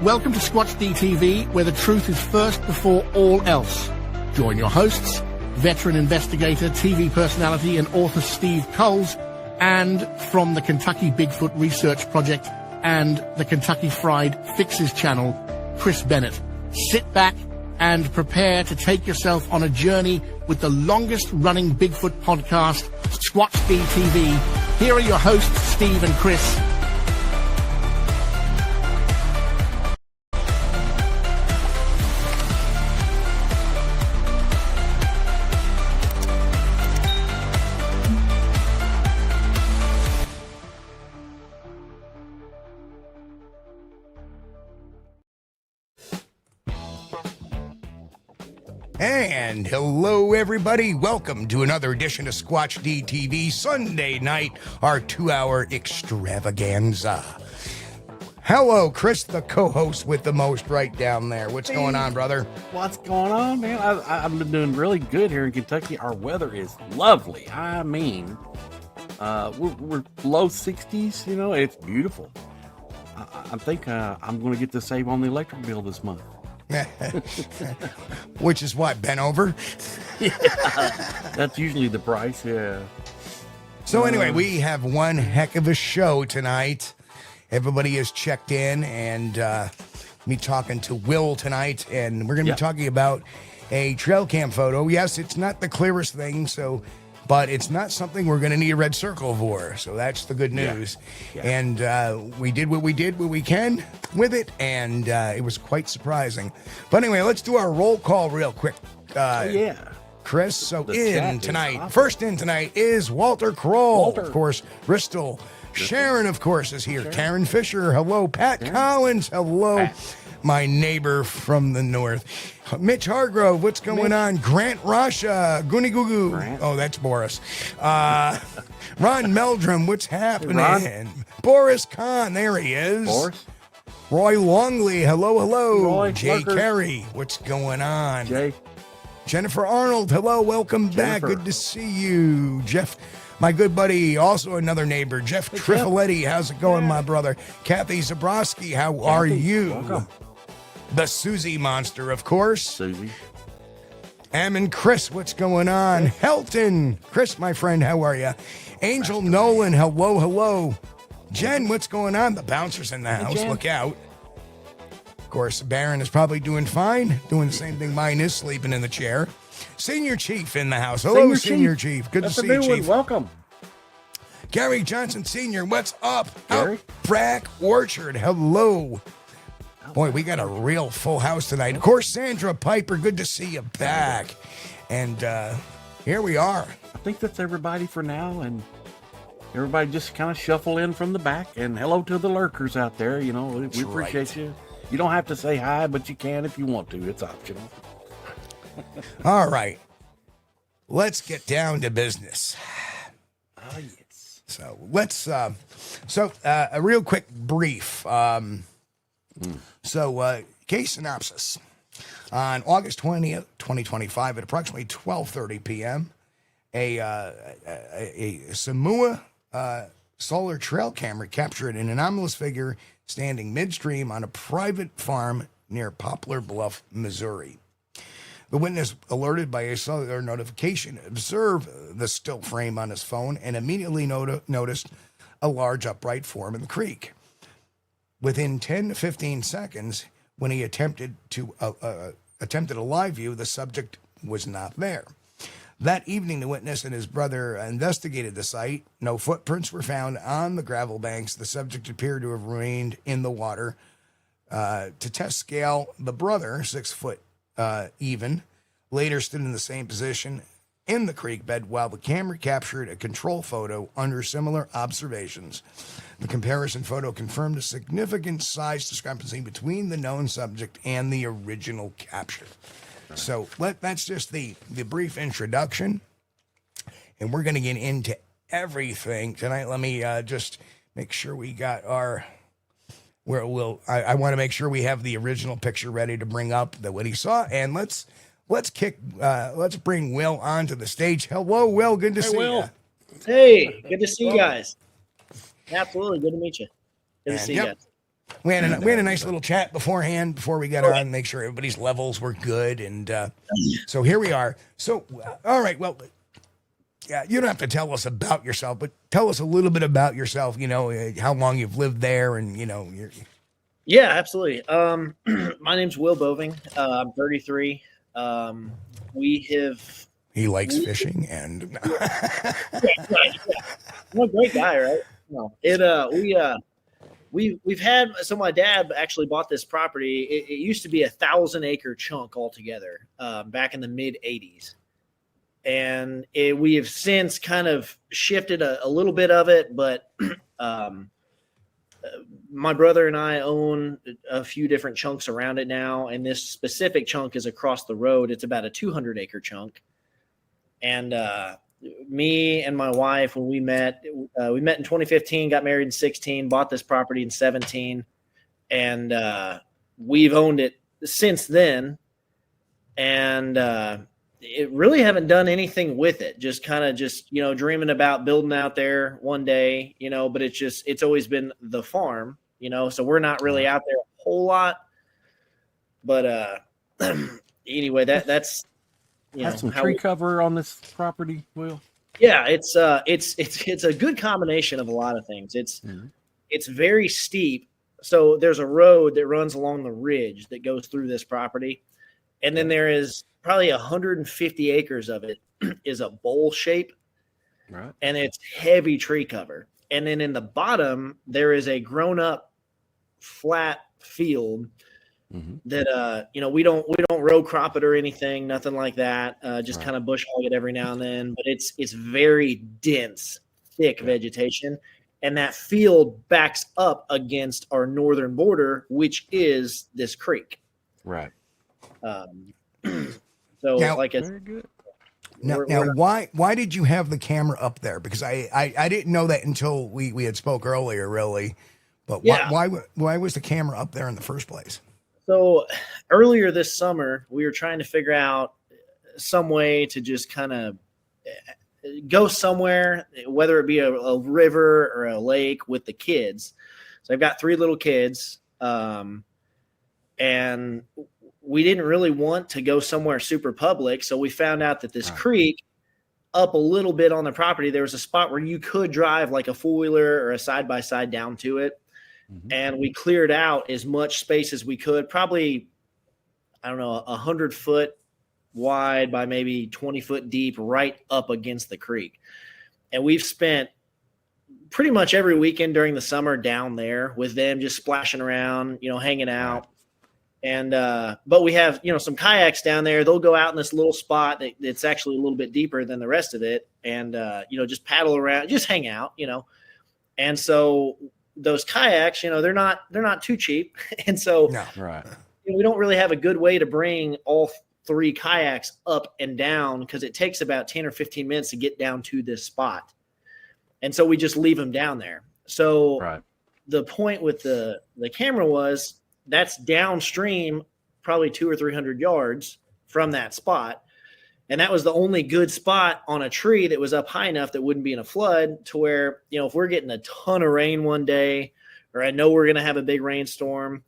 Welcome to Squatch-D TV, where the truth is first before all else. Join your hosts, veteran investigator, TV personality, and author Steve Kulls, and from the Kentucky Bigfoot Research Project and the Kentucky Fried Fixes channel, Chris Bennett. Sit back and prepare to take yourself on a journey with the longest-running Bigfoot podcast, Squatch-D TV. Here are your hosts, Steve and Chris. And hello, everybody. Welcome to another edition of Squatch-D TV Sunday night, our 2-hour extravaganza. Hello, Chris, the co-host with the most right down there. What's going on, brother? What's going on, man? I've been doing really good here in Kentucky. Our weather is lovely. I mean, we're low 60s, you know, it's beautiful. I think I'm going to get to save on the electric bill this month. Which is what, bent over? Yeah, that's usually the price, yeah. So anyway, we have one heck of a show tonight. Everybody is checked in, and me talking to Will tonight, and we're going to be talking about a trail cam photo. Yes, it's not the clearest thing, but it's not something we're going to need a red circle for, so that's the good news. Yeah. And we did what we can with it, and it was quite surprising. But anyway, let's do our roll call real quick. Chris, so in tonight, awesome. First in tonight is Walter Kroll. Of course, Bristol. Sharon, of course, is here. Sharon. Karen Fisher, hello. Pat Collins, hello. Pat. My neighbor from the north. Mitch Hargrove, what's going on? Grant Rasha, Goonie Goo Goo. Oh, that's Boris. Ron Meldrum, what's happening? Ron? Boris Kahn, there he is. Boris. Roy Longley, hello. Roy, Jay Carey, what's going on? Jay. Jennifer Arnold, hello, welcome back. Good to see you. Jeff, my good buddy, also another neighbor, Jeff Trifoletti, how's it going, my brother? Kathy Zabrowski, how are you? Welcome. The Susie Monster, of course. Susie. And Chris, what's going on? Helton. Chris, my friend, how are you? Angel Nolan, hello. Jen, what's going on? The bouncer's in the house. Jen. Look out. Of course, Baron is probably doing fine. Doing the same thing mine is, sleeping in the chair. Senior Chief in the house. Hello, Senior Chief. Good to see you, Chief. Welcome. Gary Johnson Sr., what's up? Gary? Brack Orchard, hello. Boy, we got a real full house tonight. Of course, Sandra Piper, good to see you back. And here we are. I think that's everybody for now, and everybody just kind of shuffle in from the back. And hello to the lurkers out there. You know, we appreciate you. You don't have to say hi, but you can if you want to. It's optional. All right. Let's get down to business. Oh, yes. So let's, a real quick brief. Case synopsis. On August 20th, 2025, at approximately 12:30 p.m., a Samoa solar trail camera captured an anomalous figure standing midstream on a private farm near Poplar Bluff, Missouri. The witness, alerted by a cellular notification, observed the still frame on his phone and immediately noticed a large upright form in the creek. Within 10 to 15 seconds, when he attempted a live view, the subject was not there. That evening, the witness and his brother investigated the site. No footprints were found on the gravel banks. The subject appeared to have remained in the water. To test scale, the brother, 6 foot even, later stood in the same position in the creek bed while the camera captured a control photo under similar observations. The comparison photo confirmed a significant size discrepancy between the known subject and the original capture. So that's just the brief introduction, and we're going to get into everything tonight. Let me just make sure we got our... I want to make sure we have the original picture ready to bring up what he saw, and let's bring Will onto the stage. Hello, Will. Good to see you. Hey, good to see you guys. Absolutely, good to meet you. Good to see you guys. We had a nice little chat beforehand before we got on, make sure everybody's levels were good, and so here we are. So, all right, well, yeah, you don't have to tell us about yourself, but tell us a little bit about yourself. You know, how long you've lived there, and you know, Yeah, absolutely. My name's Will Boving. I'm 33. He likes fishing, and Right. I'm a great guy, right? No, we've had, so my dad actually bought this property. It used to be 1,000-acre chunk altogether, back in the mid '80s, and we have since kind of shifted a little bit of it, but my brother and I own a few different chunks around it now, and this specific chunk is across the road. It's about a 200-acre chunk, and me and my wife, when we met in 2015, got married in 16, bought this property in 17, and we've owned it since then, and it really haven't done anything with it. Just kind of dreaming about building out there one day, but it's always been the farm, so we're not really out there a whole lot. But anyway, that's Has some tree cover on this property, Will? Yeah, it's a good combination of a lot of things. It's very steep. So there's a road that runs along the ridge that goes through this property, and then there is probably 150 acres of it is a bowl shape, right? And it's heavy tree cover. And then in the bottom there is a grown-up flat field that we don't row crop it or anything, nothing like that. Just kind of bush hog it every now and then, but it's very dense, thick vegetation, and that field backs up against our northern border, which is this creek. Right. So now, like it's very good. Now, why did you have the camera up there? Because I didn't know that until we had spoke earlier, really. But why was the camera up there in the first place? So earlier this summer, we were trying to figure out some way to just kind of go somewhere, whether it be a river or a lake, with the kids. So I've got 3 little kids, and we didn't really want to go somewhere super public. So we found out that this creek up a little bit on the property, there was a spot where you could drive like a four-wheeler or a side-by-side down to it. And we cleared out as much space as we could, probably, 100 foot wide by maybe 20 foot deep, right up against the creek. And we've spent pretty much every weekend during the summer down there with them, just splashing around, hanging out. And, but we have, some kayaks down there. They'll go out in this little spot that's actually a little bit deeper than the rest of it. And, just paddle around, just hang out, And so those kayaks, they're not too cheap. And so we don't really have a good way to bring all 3 kayaks up and down, because it takes about 10 or 15 minutes to get down to this spot. And so we just leave them down there. So the point with the camera was that's downstream, probably 200 or 300 yards from that spot. And that was the only good spot on a tree that was up high enough that wouldn't be in a flood, to where, if we're getting a ton of rain one day, or I know we're going to have a big rainstorm,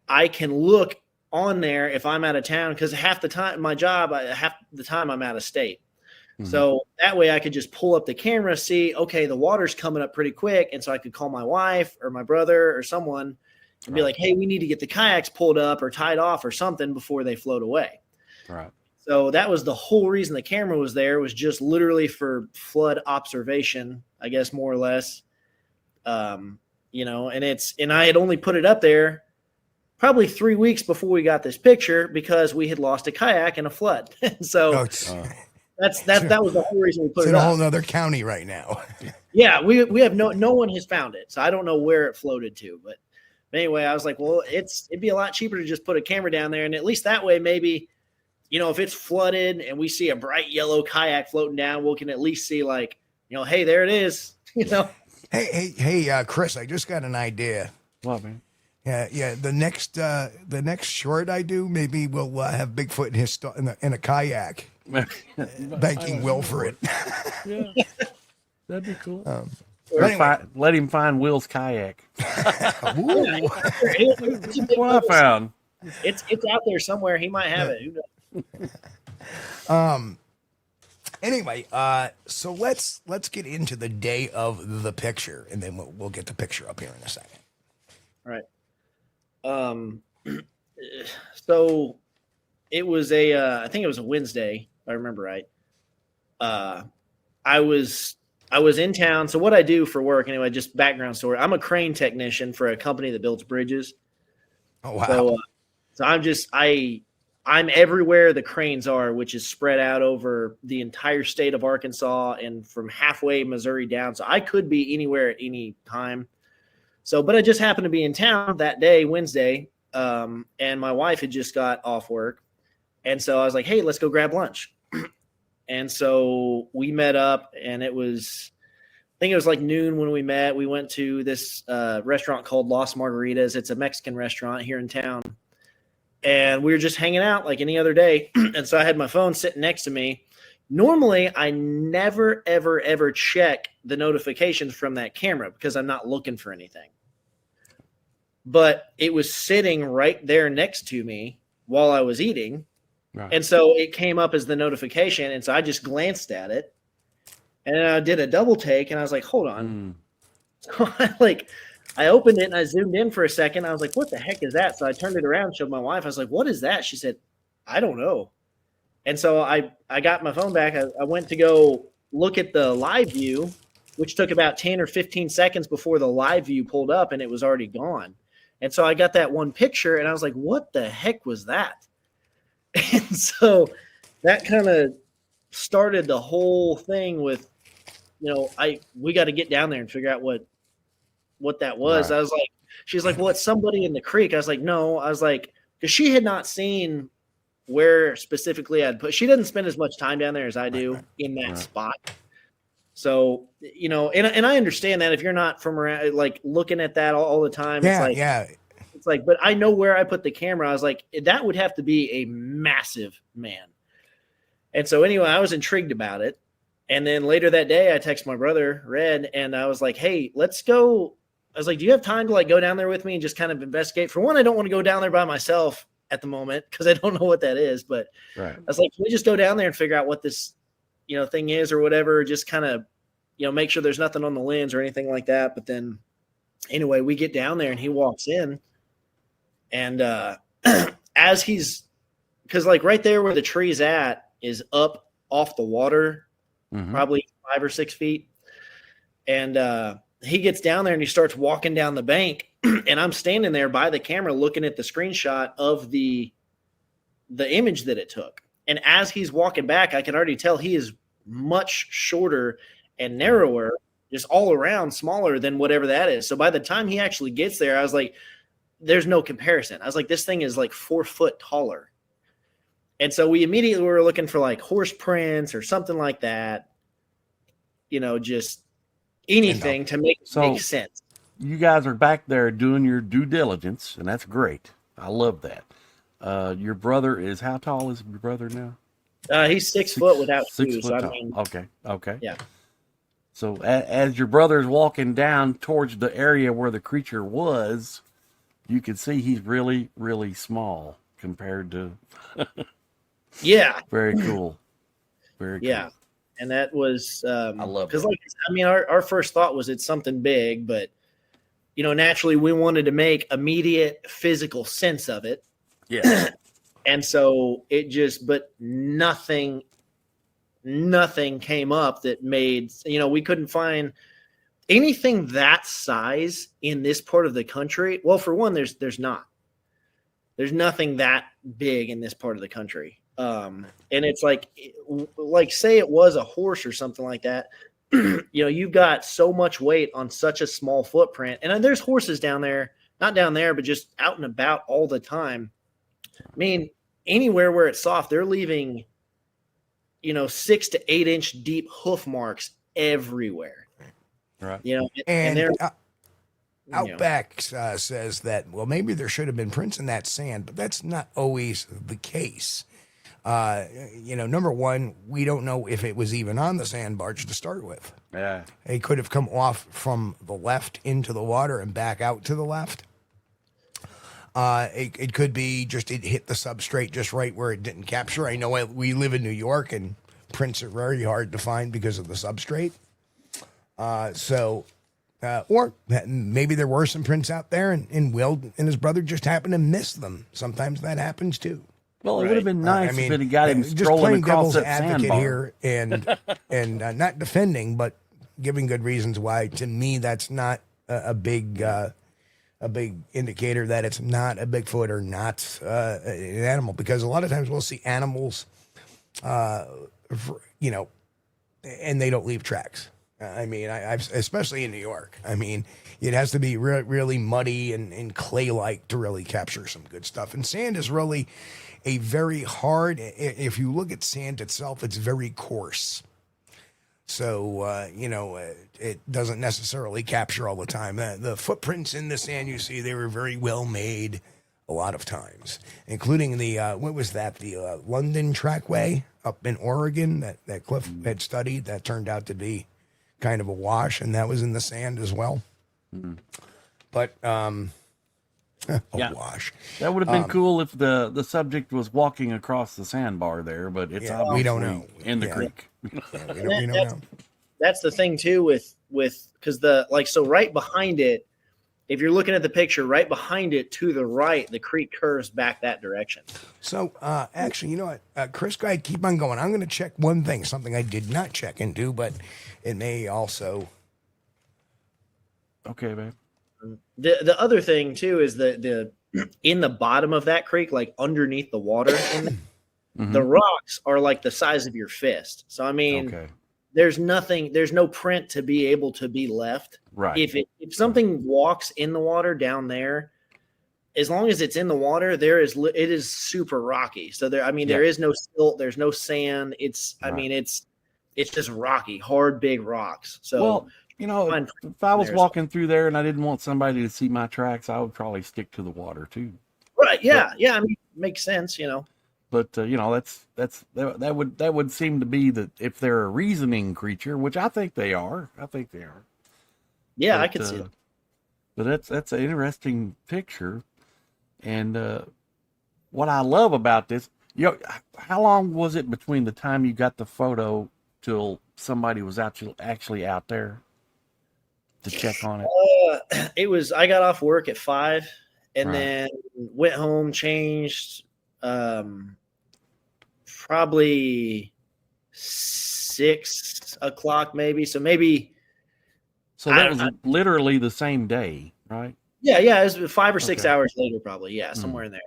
I can look on there if I'm out of town, because half the time I'm out of state. So that way I could just pull up the camera, see, okay, the water's coming up pretty quick. And so I could call my wife or my brother or someone and be like, hey, we need to get the kayaks pulled up or tied off or something before they float away. Right. So that was the whole reason the camera was there, was just literally for flood observation, I guess, more or less. And I had only put it up there probably 3 weeks before we got this picture, because we had lost a kayak in a flood. So that was the whole reason we put it up. It's in a whole other county right now. Yeah, we have no one has found it, so I don't know where it floated to. But anyway, I was like, well, it'd be a lot cheaper to just put a camera down there, and at least that way, maybe, if it's flooded and we see a bright yellow kayak floating down, we can at least see, like, hey, there it is. Hey, Chris, I just got an idea. What, man? Yeah. The next short I do, maybe we'll have Bigfoot in a kayak, thanking Will for it. Yeah, that'd be cool. Or Anyway. let him find Will's kayak. Ooh. That's what I found. It's out there somewhere. He might have it. Who knows? Anyway, so let's get into the day of the picture, and then we'll get the picture up here in a second. All right. So it was I think it was a Wednesday, if I remember right. I was in town. So what I do for work, anyway, just background story. I'm a crane technician for a company that builds bridges. Oh wow! So I'm everywhere the cranes are, which is spread out over the entire state of Arkansas and from halfway Missouri down. So I could be anywhere at any time. So, but I just happened to be in town that day, Wednesday, and my wife had just got off work. And so I was like, hey, let's go grab lunch. And so we met up, and I think it was like noon when we met. We went to this restaurant called Los Margaritas. It's a Mexican restaurant here in town. And we were just hanging out like any other day. And so I had my phone sitting next to me. Normally, I never, ever, ever check the notifications from that camera because I'm not looking for anything. But it was sitting right there next to me while I was eating. Right. And so it came up as the notification. And so I just glanced at it. And then I did a double take. And I was like, hold on. So I opened it and I zoomed in for a second. I was like, what the heck is that? So I turned it around, showed my wife. I was like, what is that? She said, I don't know. And so I got my phone back. I went to go look at the live view, which took about 10 or 15 seconds before the live view pulled up, and it was already gone. And so I got that one picture and I was like, what the heck was that? And so that kind of started the whole thing with, we got to get down there and figure out what that was. Right. I was like, she's like, well, it's somebody in the creek. I was like, no. I was like, because she had not seen where specifically I'd put. She doesn't spend as much time down there as I do in that spot. So, and I understand that if you're not from around, like looking at that all the time, it's like, but I know where I put the camera. I was like, that would have to be a massive man. And so anyway, I was intrigued about it. And then later that day, I texted my brother, Red, and I was like, hey, let's go. I was like, do you have time to go down there with me and just kind of investigate? For one, I don't want to go down there by myself at the moment because I don't know what that is. But I was like, can we just go down there and figure out what this, thing is or whatever? Just kind of, make sure there's nothing on the lens or anything like that. But then anyway, we get down there and he walks in, and as because right there where the tree's at is up off the water, probably 5 or 6 feet. And he gets down there and he starts walking down the bank, and I'm standing there by the camera looking at the screenshot of the image that it took. And as he's walking back, I can already tell he is much shorter and narrower, just all around smaller than whatever that is. So by the time he actually gets there, I was like, there's no comparison. I was like, this thing is like 4 foot taller. And so we immediately were looking for like horse prints or something like that, just anything to make sense. You guys are back there doing your due diligence, and that's great. I love that. Your brother is, how tall is your brother now? He's 6 foot without shoes. 6 foot tall. Okay. Yeah. So as your brother's walking down towards the area where the creature was, you can see he's really, really small compared to. Yeah. Very cool. Very cool. Yeah. And that was, I love it. Because our first thought was it's something big, but naturally we wanted to make immediate physical sense of it. Yeah. And so but nothing came up that made, we couldn't find anything that size in this part of the country. Well, for one, there's there's nothing that big in this part of the country. And it's like say it was a horse or something like that. You've got so much weight on such a small footprint. And there's horses down there, not down there, but just out and about all the time. I mean, anywhere where it's soft, they're leaving, 6 to 8 inch deep hoof marks everywhere. Right. And they're Outback says that, well, maybe there should have been prints in that sand, but that's not always the case. Number one, we don't know if it was even on the sand barge to start with. Yeah. It could have come off from the left into the water and back out to the left. It could be just it hit the substrate just right where it didn't capture. I know we live in New York and prints are very hard to find because of the substrate. Or maybe there were some prints out there and Will and his brother just happened to miss them. Sometimes that happens too. Well, it would have been nice if it had got him strolling across that sandbar here and not defending, but giving good reasons why. To me, that's not a big indicator that it's not a Bigfoot or not an animal, because a lot of times we'll see animals, and they don't leave tracks. I've especially in New York. It has to be really muddy and clay-like to really capture some good stuff. And sand is really a very hard. If you look at sand itself, it's very coarse. So it doesn't necessarily capture all the time. The footprints in the sand you see, they were very well made a lot of times, including the the London Trackway up in Oregon that Cliff had studied. That turned out to be kind of a wash, and that was in the sand as well. But wash. That would have been cool if the subject was walking across the sandbar there, but it's obviously we don't know in the creek. We don't know. That's the thing too with because right behind it, if you're looking at the picture, right behind it to the right, the creek curves back that direction. So actually, you know what, Chris, go ahead, keep on going. I'm going to check one thing, something I did not check into, but it may also. Okay, babe. The other thing too is the in the bottom of that creek, like underneath the water, the rocks are like the size of your fist. So there's no print to be able to be left. Right. If something walks in the water down there, as long as it's in the water, it is super rocky. So there is no silt, there's no sand. It's just rocky, hard, big rocks. So if I was walking through there and I didn't want somebody to see my tracks, I would probably stick to the water too. Right. Yeah. Makes sense. But that would seem to be that if they're a reasoning creature, which I think they are. Yeah, I can see it. But that's an interesting picture, and what I love about this, how long was it between the time you got the photo till somebody was actually out there to check on it? I got off work at 5 and then went home, changed, probably 6 o'clock maybe. So that was literally the same day, right? Yeah. It was 5 or 6 hours later, probably. Yeah. Somewhere in there.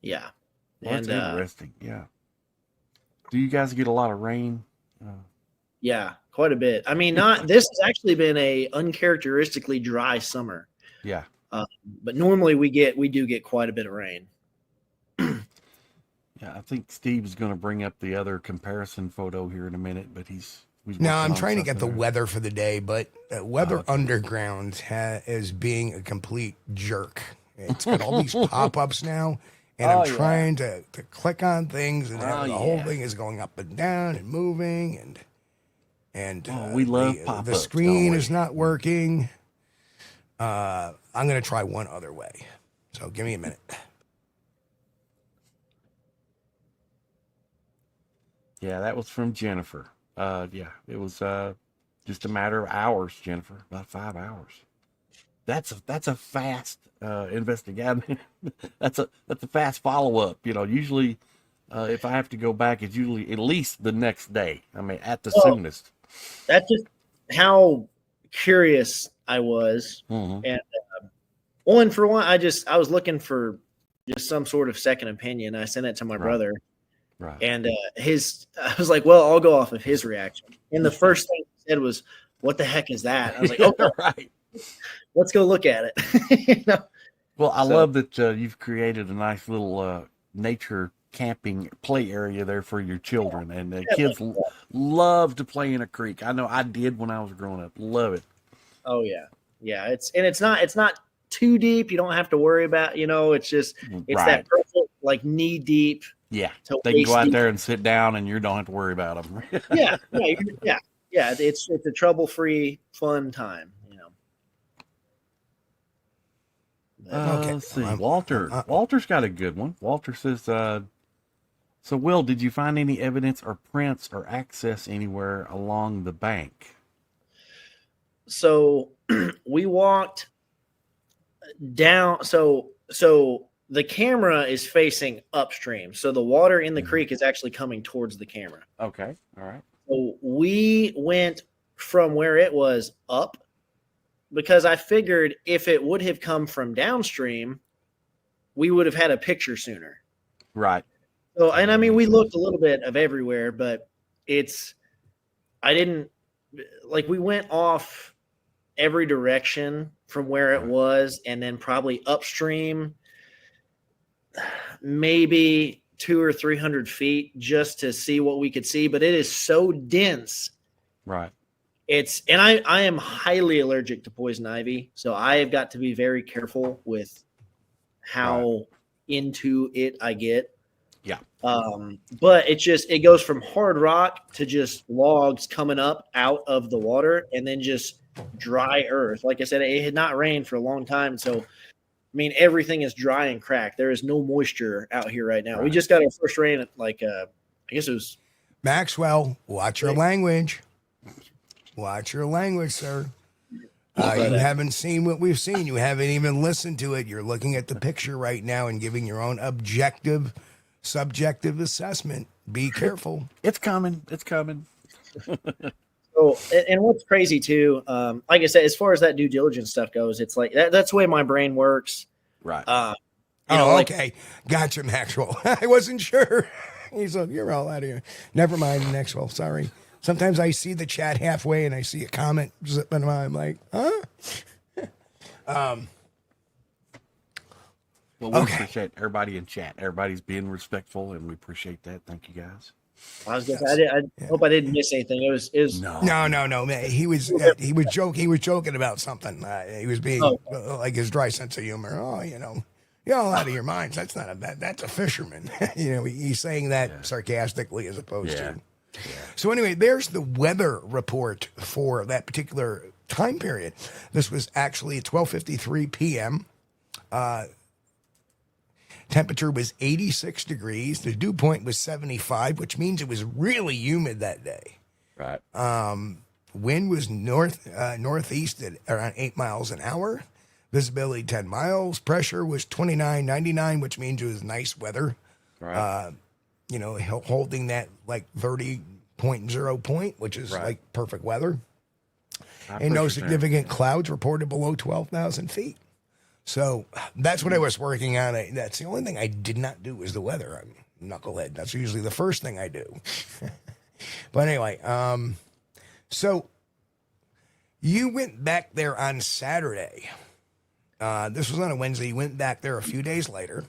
Yeah. Well, that's interesting. Yeah. Do you guys get a lot of rain? Yeah, quite a bit. This has actually been a uncharacteristically dry summer. Yeah. But normally we do get quite a bit of rain. Yeah, I think Steve is going to bring up the other comparison photo here in a minute, but I'm trying to get the weather for the day, but Weather Underground is being a complete jerk. It's got all these pop-ups now, and I'm trying to click on things, and the whole thing is going up and down and moving, and we love pop-ups. The screen is not working. I'm going to try one other way, so give me a minute. Yeah, that was from Jennifer. It was just a matter of hours, Jennifer, about 5 hours. That's a fast investigation. That's a fast follow up. Usually, if I have to go back, it's usually at least the next day. At the soonest. That's just how curious I was, and for one, I was looking for just some sort of second opinion. I sent it to my brother. Right. And I was like, well, I'll go off of his reaction. And the first thing he said was, "What the heck is that?" I was like, "Okay, right. Let's go look at it." Well, I love that you've created a nice little nature camping play area there for your children, and the kids love to play in a creek. I know I did when I was growing up. Love it. Oh yeah, it's not too deep. You don't have to worry about. It's just that perfect like knee deep. Yeah, to they can go waist out deep. there and sit down, and you don't have to worry about them. Yeah. It's a trouble-free, fun time. Okay. Let's see. Walter's got a good one. Walter says, so Will, did you find any evidence or prints or access anywhere along the bank? So we walked down. So the camera is facing upstream. So the water in the creek is actually coming towards the camera. Okay. All right. So we went from where it was up, because I figured if it would have come from downstream, we would have had a picture sooner. Right. So, and I mean, we looked a little bit of everywhere, but we went off every direction from where it was, and then probably upstream, maybe 200 or 300 feet just to see what we could see. But it is so dense. Right. And I am highly allergic to poison ivy, so I have got to be very careful with how into it I get. Yeah. But it goes from hard rock to just logs coming up out of the water, and then just dry earth. Like I said, it had not rained for a long time, so I mean everything is dry and cracked. There is no moisture out here right now. We just got our first rain at I guess it was Maxwell. Watch your language. Watch your language, sir. You haven't seen what we've seen. You haven't even listened to it. You're looking at the picture right now and giving your own objective, subjective assessment. Be careful. It's coming. It's coming. So, and what's crazy too, like I said, as far as that due diligence stuff goes, it's like that's the way my brain works. Right. Okay. Gotcha, Maxwell. I wasn't sure. He's like, you're all out of here. Never mind, Maxwell. Sorry. Sometimes I see the chat halfway and I see a comment zipping by. I'm like, huh? Well, we appreciate everybody in chat. Everybody's being respectful, and we appreciate that. Thank you, guys. I hope I didn't miss anything. It was no, man. He was joking. He was joking about something. He was being like his dry sense of humor. Oh, you're all out of your minds. That's not that's a fisherman. He's saying that sarcastically as opposed to. Yeah. So anyway, there's the weather report for that particular time period. This was actually at 12:53 p.m. Temperature was 86 degrees. The dew point was 75, which means it was really humid that day. Right. Wind was northeast at around 8 miles an hour. Visibility 10 miles. Pressure was 29.99, which means it was nice weather. Right. Holding that like 30.0 point, which is like perfect weather. And no significant clouds reported below 12,000 feet. So that's what I was working on. That's the only thing I did not do was the weather. I'm knucklehead. That's usually the first thing I do. But anyway, so you went back there on Saturday. This was on a Wednesday. You went back there a few days later.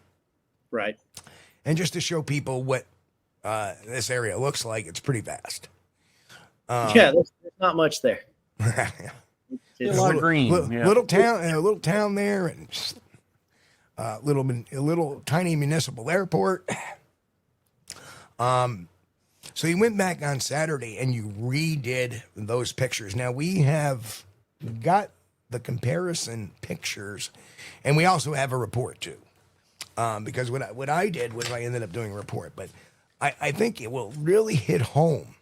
Right. And just to show people what this area looks like, it's pretty vast. There's not much there. A lot of green. Little town there, and a little tiny municipal airport. So you went back on Saturday and you redid those pictures. Now we have got the comparison pictures, and we also have a report too. Because what I did was I ended up doing a report, but I think it will really hit home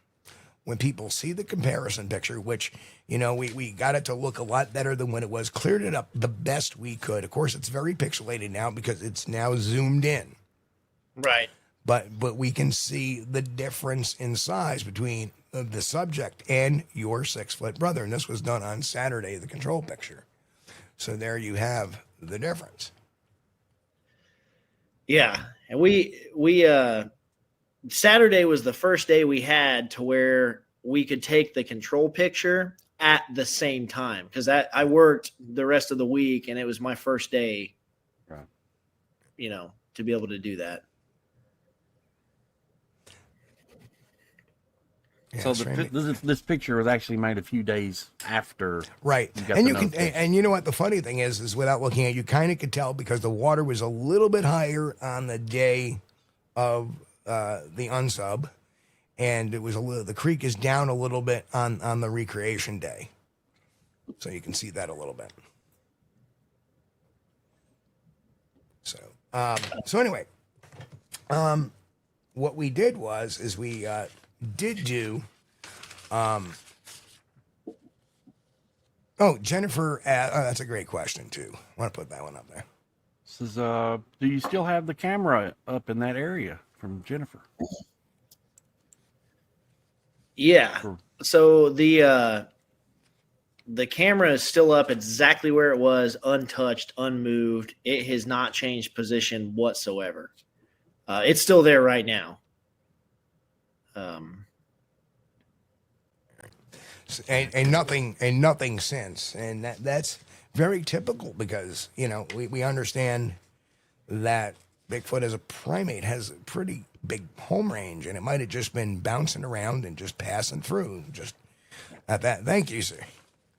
when people see the comparison picture, which, we got it to look a lot better than when it was, cleared it up the best we could. Of course, it's very pixelated now because it's now zoomed in. Right. But we can see the difference in size between the subject and your 6-foot brother. And this was done on Saturday, the control picture. So there you have the difference. Yeah. And we Saturday was the first day we had to where we could take the control picture at the same time, because I worked the rest of the week and it was my first day, right, to be able to do that. Yeah, So stream. this picture was actually made a few days after. Right. got And the you can, notification. and you know what the funny thing is without looking at it, you kind of could tell because the water was a little bit higher on the day of the unsub, and it was the creek is down a little bit on the recreation day. So you can see that a little bit. So anyway, what we did is we did do. Oh, Jennifer, that's a great question too. I want to put that one up there. Says, do you still have the camera up in that area from Jennifer? Yeah. So the camera is still up exactly where it was, untouched, unmoved. It has not changed position whatsoever. It's still there right now. And nothing since, and that's very typical because we understand that Bigfoot as a primate has a pretty big home range, and it might have just been bouncing around and just passing through. Just at that. Thank you, sir.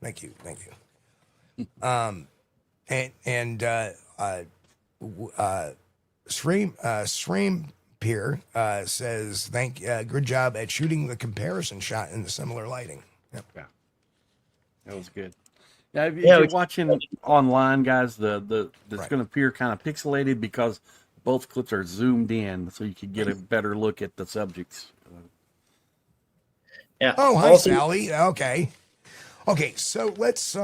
Thank you. Sreem Pier says, good job at shooting the comparison shot in the similar lighting. Yep. Yeah, that was good. Yeah, if you're watching online, guys, that's Right. going to appear kind of pixelated because both clips are zoomed in, so you can get a better look at the subjects. Yeah. Oh, hi, Also, Sally. Okay. So let's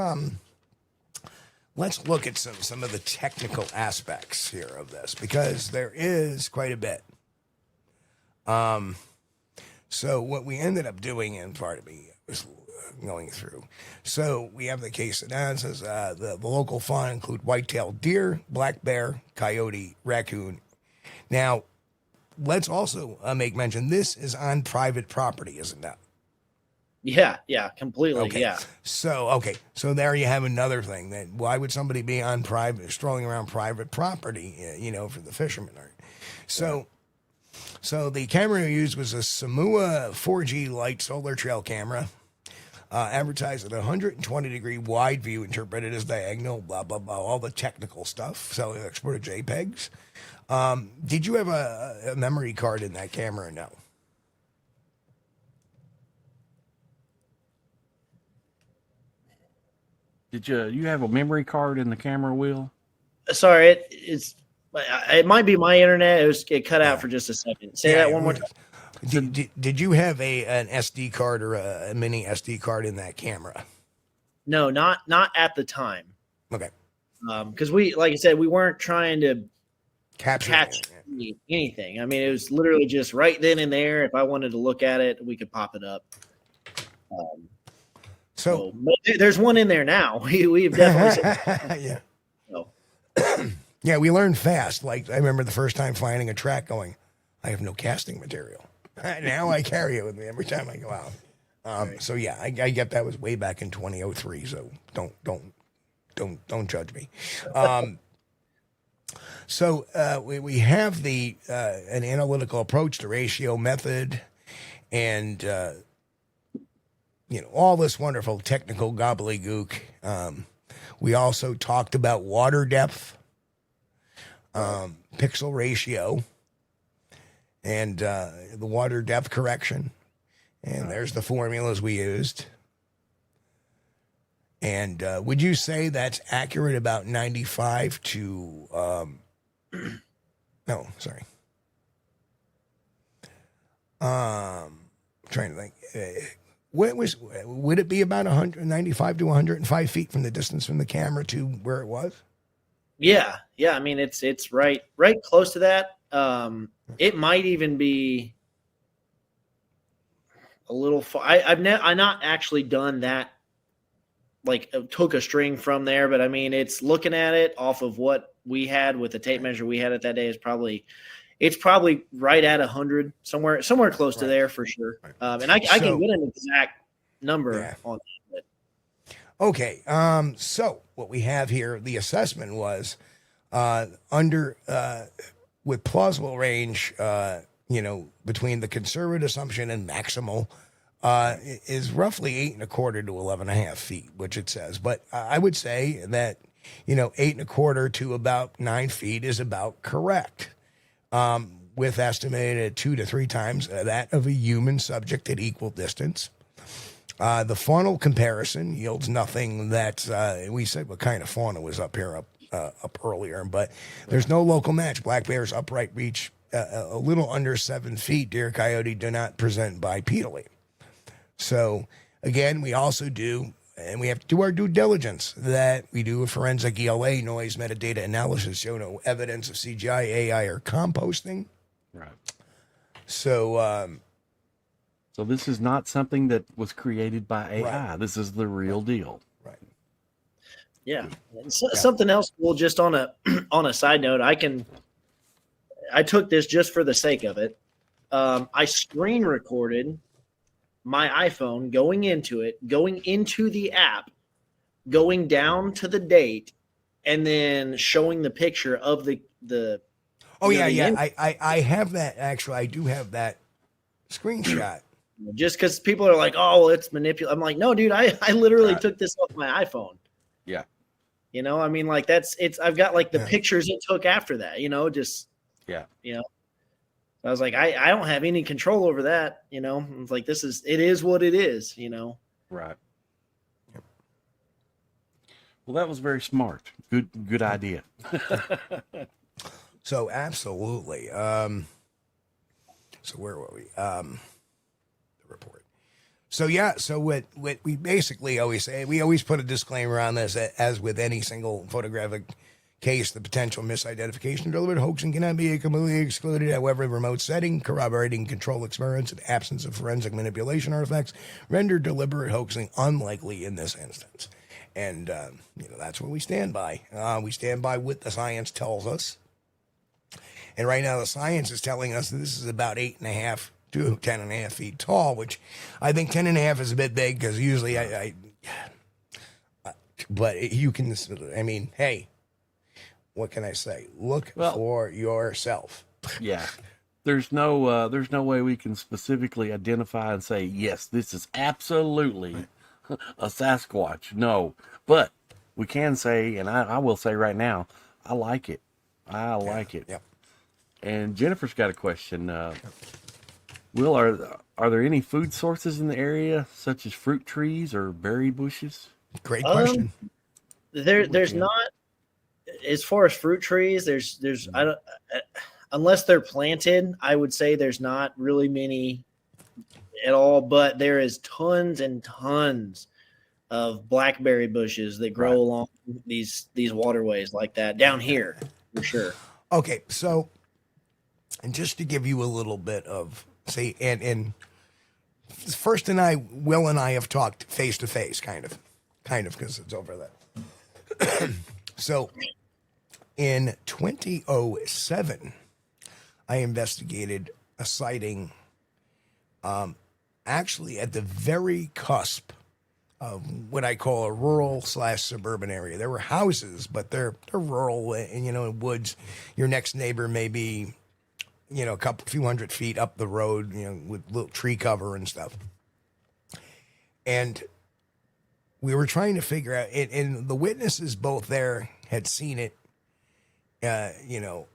look at some of the technical aspects here of this because there is quite a bit. So what we ended up doing, and part of me was going through. So we have the case that says the local fauna include white-tailed deer, black bear, coyote, raccoon. Now, let's also make mention this is on private property, isn't that? Yeah, completely. Okay. Yeah. So there you have another thing. That why would somebody be on strolling around private property? For the fishermen. So the camera we used was a Samua 4G light solar trail camera, advertised at 120-degree wide view, interpreted as diagonal. Blah blah blah. All the technical stuff. So it exported JPEGs. Did you have a memory card in that camera or no? Did you have a memory card in the camera wheel? Sorry, it might be my internet. It cut out for just a second. Say that one more time. Did you have an SD card or a mini SD card in that camera? No, not at the time. Okay. Because like I said, we weren't trying to Capture anything. I mean, it was literally just right then and there. If I wanted to look at it, we could pop it up. So there's one in there now. We've definitely yeah. So. Yeah, we learned fast. Like I remember the first time finding a track going, I have no casting material. Now I carry it with me every time I go out. So yeah, I get that was way back in 2003. So don't judge me. So we have an analytical approach to ratio method, and all this wonderful technical gobbledygook. We also talked about water depth, pixel ratio, and the water depth correction. And there's the formulas we used. And would you say that's accurate about 95 to... no, sorry. Trying to think. Would it be about 195 to 105 feet from the distance from the camera to where it was? Yeah. I mean, it's right close to that. It might even be a little far. I've not actually done that. Like took a string from there, but I mean, it's looking at it off of what we had with the tape measure we had at that day it's probably right at 100, somewhere close to there for sure. And I can get an exact number on that. Okay. So what we have here, the assessment was under with plausible range, between the conservative assumption and maximal is roughly 8.25 to 11.5 feet, which it says. But I would say that, 8.25 to about 9 feet is about correct. With estimated 2 to 3 times that of a human subject at equal distance. The faunal comparison yields nothing that we said what kind of fauna was up here up earlier, but there's no local match. Black bear's upright reach a little under 7 feet. Deer, coyote do not present bipedally. So again, we also do, and we have to do our due diligence, that we do a forensic ELA, noise metadata analysis, show no evidence of CGI, AI, or composting. Right. So, so this is not something that was created by AI. Right. This is the real deal. Right. Yeah. Something else cool, just on a on a side note, I took this just for the sake of it. I screen recorded my iPhone going into the app, going down to the date, and then showing the picture of the Oh, yeah. I have that, actually. I do have that screenshot. Just because people are like, oh, well, it's manipulative. I'm like, no, dude, I literally took this off my iPhone. Yeah. I mean, like I've got like the pictures it took after that, just, Yeah. I was like, I don't have any control over that. It's like, it is what it is, Right. Well, that was very smart. Good idea. So absolutely. So where were we? The report. So yeah. So what we basically always say, we always put a disclaimer on this, as with any single photographic case, the potential misidentification or deliberate hoaxing cannot be completely excluded. However, remote setting, corroborating control experiments, and absence of forensic manipulation artifacts render deliberate hoaxing unlikely in this instance. And that's what we stand by. We stand by what the science tells us. And right now, the science is telling us that this is about 8.5 to 10.5 feet tall, which I think 10.5 is a bit big, because usually but you can, hey, what can I say? Look for yourself. Yeah. There's no way we can specifically identify and say, yes, this is absolutely a Sasquatch. No, but we can say, and I will say right now, I like it. I like it. Yep. And Jennifer's got a question. Will, are there any food sources in the area, such as fruit trees or berry bushes? Great question. There's not, as far as fruit trees, there's I don't, unless they're planted, I would say there's not really many at all, but there is tons and tons of blackberry bushes that grow along these waterways like that down here, for sure. Okay, so, and just to give you a little bit of, say, and first Will and I have talked face to face, kind of, because it's over that. So, in 2007, I investigated a sighting, actually at the very cusp of what I call a rural/suburban area. There were houses, but they're rural, and in woods. Your next neighbor may be, a few hundred feet up the road, with little tree cover and stuff. And we were trying to figure out, and the witnesses both there had seen it, the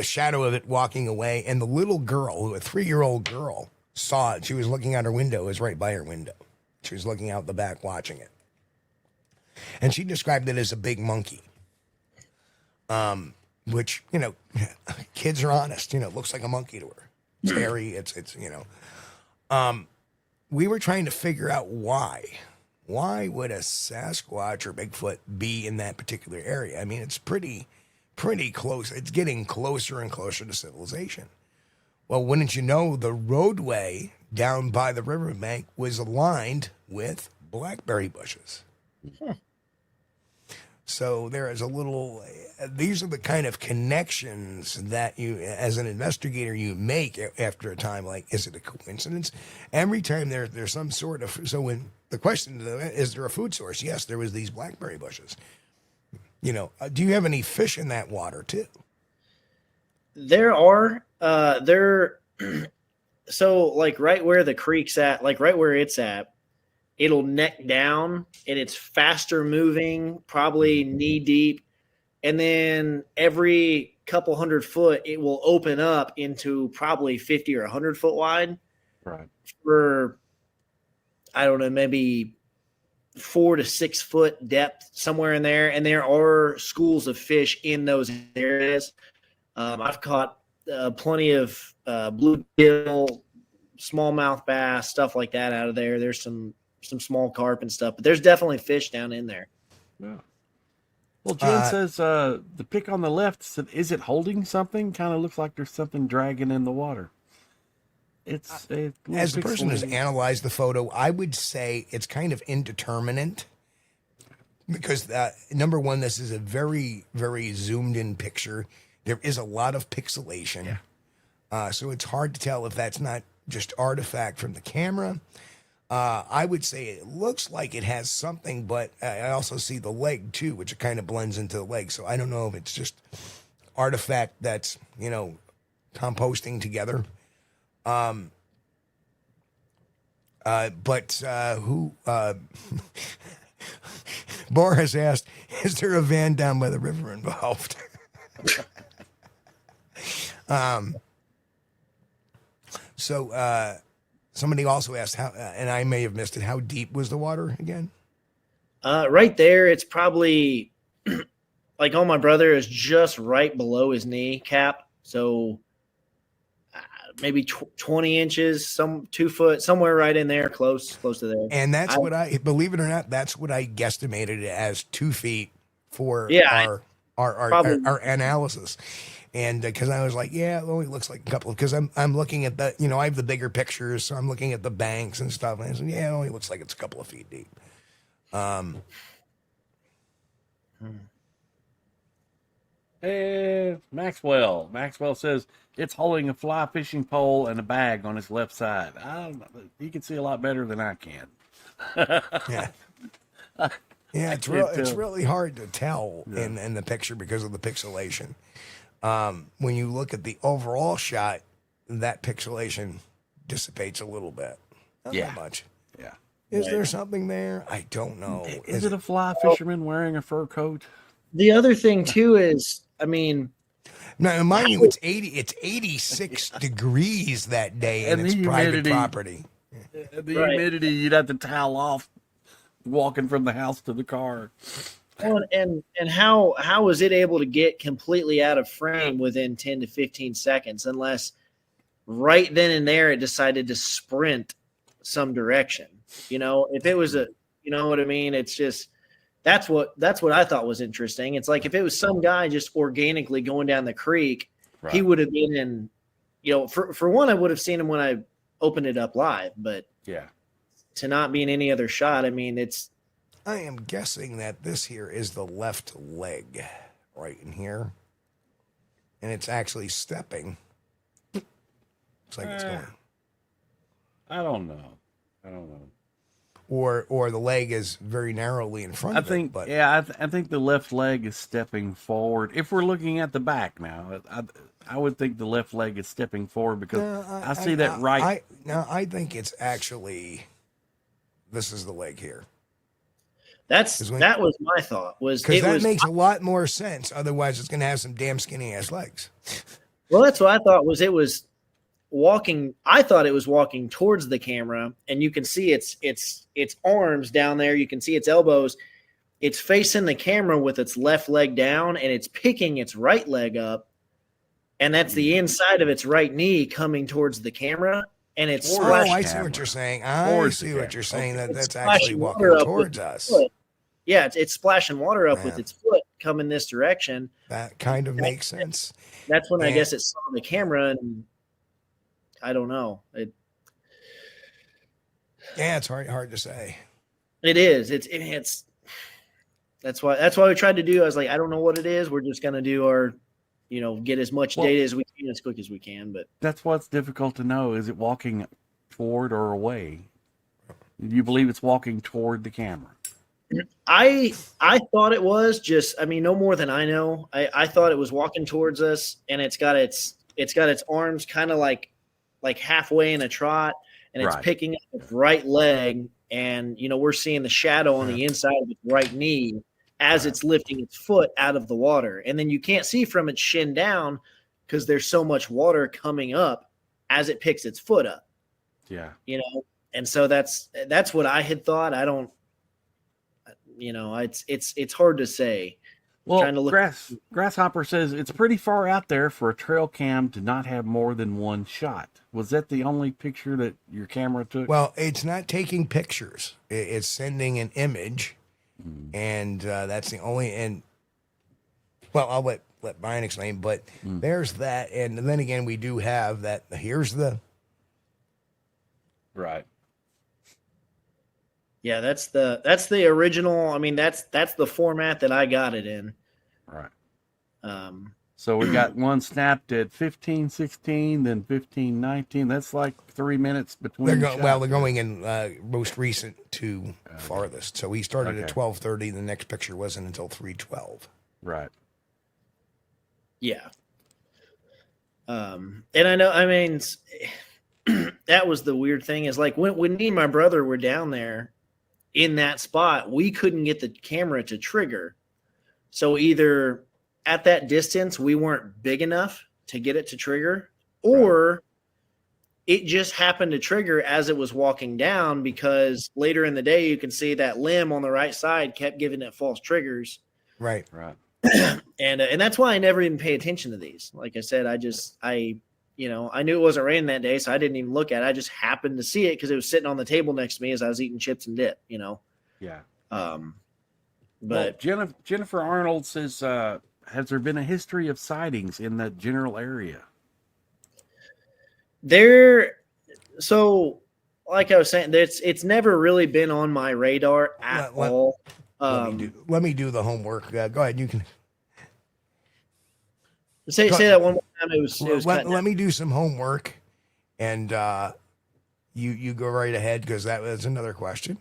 shadow of it walking away, and the little girl, a 3-year-old girl, saw it. She was looking out her window. It was right by her window. She was looking out the back watching it. And she described it as a big monkey. Which, kids are honest, it looks like a monkey to her. It's hairy, it's. We were trying to figure out why. Why would a Sasquatch or Bigfoot be in that particular area? I mean, it's pretty close. It's getting closer and closer to civilization. Well, wouldn't you know, the roadway down by the riverbank was aligned with blackberry bushes. So there is these are the kind of connections that you, as an investigator, you make after a time. Like, is it a coincidence? Every time there's some sort of, so when the question is there a food source? Yes, there was these blackberry bushes. Do you have any fish in that water too? There are, So like right where the creek's at, like right where it's at, it'll neck down and it's faster moving, probably knee deep. And then every couple 100 foot, it will open up into probably 50 or 100 foot wide. Right. For, I don't know, maybe 4 to 6 foot depth, somewhere in there. And there are schools of fish in those areas. I've caught plenty of bluegill, smallmouth bass, stuff like that out of there. There's some small carp and stuff, but there's definitely fish down in there. Yeah. Well, Jen says the pic on the left, is it holding something? Kind of looks like there's something dragging in the water. It's as the person has analyzed the photo, I would say it's kind of indeterminate because number one, this is a very, very zoomed in picture. There is a lot of pixelation. Yeah. So it's hard to tell if that's not just artifact from the camera. I would say it looks like it has something, but I also see the leg too, which kind of blends into the leg. So I don't know if it's just artifact that's, composting together. Boris asked, is there a van down by the river involved? Somebody also asked how, and I may have missed it, how deep was the water again? Right there, it's probably like on my brother is just right below his knee cap. So maybe 20 inches, 2 foot, somewhere right in there, close to there. And that's what believe it or not, that's what I guesstimated it as 2 feet for our analysis. And because I was like, yeah, it only looks like a couple. Because I'm looking at the, I have the bigger pictures, so I'm looking at the banks and stuff. And I said, yeah, it only looks like it's a couple of feet deep. Maxwell says it's holding a fly fishing pole and a bag on his left side. I don't know. He can see a lot better than I can. Yeah. Yeah, it's really hard to tell in the picture because of the pixelation. When you look at the overall shot, that pixelation dissipates a little bit. Not that much. Yeah. Is there something there? I don't know. Is it a fly fisherman wearing a fur coat? The other thing too is, now mind you, it's 86 degrees that day, and it's private property. The humidity, you'd have to towel off walking from the house to the car. And how was it able to get completely out of frame within 10 to 15 seconds, unless right then and there it decided to sprint some direction? If it was what I mean? It's just, that's what I thought was interesting. It's like if it was some guy just organically going down the creek, he would have been in, for one, I would have seen him when I opened it up live, but to not be in any other shot, I am guessing that this here is the left leg right in here. And it's actually stepping. Looks like it's going. I don't know. Or the leg is very narrowly in front of it. But I think the left leg is stepping forward. If we're looking at the back now, I would think the left leg is stepping forward because I see that right. I think it's actually, this is the leg here. That was my thought. Because that makes a lot more sense. Otherwise, it's going to have some damn skinny ass legs. Well, that's what I thought. It was walking. I thought it was walking towards the camera, and you can see its arms down there. You can see its elbows. It's facing the camera with its left leg down, and it's picking its right leg up, and that's the inside of its right knee coming towards the camera. And it's I see what you're saying. I see what you're saying. That's actually walking towards us. Yeah, it's splashing water up with its foot coming this direction. That kind of makes sense. That's when I guess it saw the camera, and I don't know. It's hard to say. It is. It's that's why we tried to do. I was like, I don't know what it is. We're just gonna do our, get as much data as we can as quick as we can. But that's what's difficult to know. Is it walking toward or away? Do you believe it's walking toward the camera? I thought it was just, no more than I know. I thought it was walking towards us, and it's got its arms kind of like like halfway in a trot, and it's Right. picking up its right leg, and we're seeing the shadow on the inside of its right knee as it's lifting its foot out of the water, and then you can't see from its shin down because there's so much water coming up as it picks its foot up. Yeah. And so that's what I had thought. I don't, it's hard to say. Well, Trying to look. Grasshopper says it's pretty far out there for a trail cam to not have more than one shot. Was that the only picture that your camera took? Well, it's not taking pictures. It's sending an image, and that's the only. And well, I'll let Brian explain. But there's that, and then again, we do have that. Here's the. Right. Yeah, that's the original. I mean, that's the format that I got it in. Right. Um, So we got one snapped at 15:16, then 15:19. That's like 3 minutes between. They're going in most recent to farthest. So he started at 12:30. The next picture wasn't until 3:12. Right. Yeah. And I know. I mean, that was the weird thing is like when me and my brother were down there in that spot, we couldn't get the camera to trigger. So either at that distance, we weren't big enough to get it to trigger, or it just happened to trigger as it was walking down, because later in the day, you can see that limb on the right side kept giving it false triggers. Right. And that's why I never even pay attention to these. Like I said, I knew it wasn't raining that day, so I didn't even look at it. I just happened to see it because it was sitting on the table next to me as I was eating chips and dip, Yeah. But well, Jennifer Arnold says, has there been a history of sightings in that general area? So like I was saying, it's never really been on my radar at all. Let me do the homework. Go ahead. You can say that one more time. It was let me do some homework, and you go right ahead, because that was another question.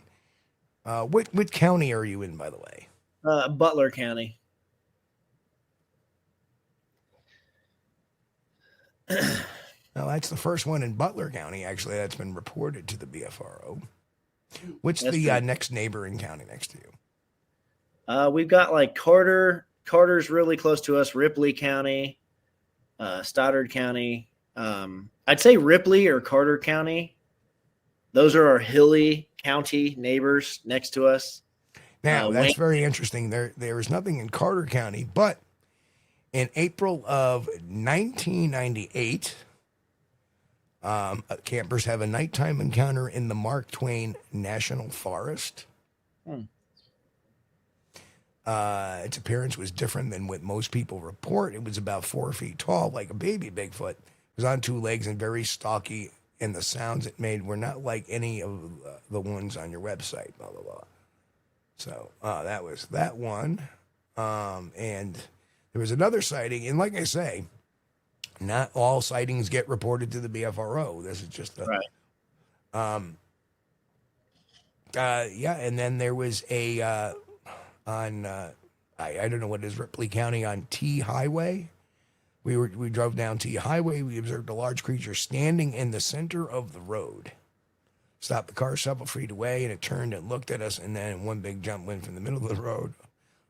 What county are you in, by the way? Butler County. Well, that's the first one in Butler County, actually, that's been reported to the BFRO. What's the next neighboring county next to you? We've got like Carter. Carter's really close to us. Ripley County, Stoddard County. I'd say Ripley or Carter County. Those are our hilly county neighbors next to us. Now, that's very interesting. There is nothing in Carter County, but in April of 1998, campers have a nighttime encounter in the Mark Twain National Forest. Its appearance was different than what most people report. It was about 4 feet tall, like a baby Bigfoot. It was on two legs and very stocky, and the sounds it made were not like any of the ones on your website, blah, blah, blah. So that was that one. And there was another sighting, and like I say, not all sightings get reported to the BFRO. This is just a... Right. Yeah, and then there was a... on I don't know what it is, Ripley County, on T Highway. We drove down T Highway. We observed a large creature standing in the center of the road. Stopped the car several feet away, and it turned and looked at us, and then one big jump went from the middle of the road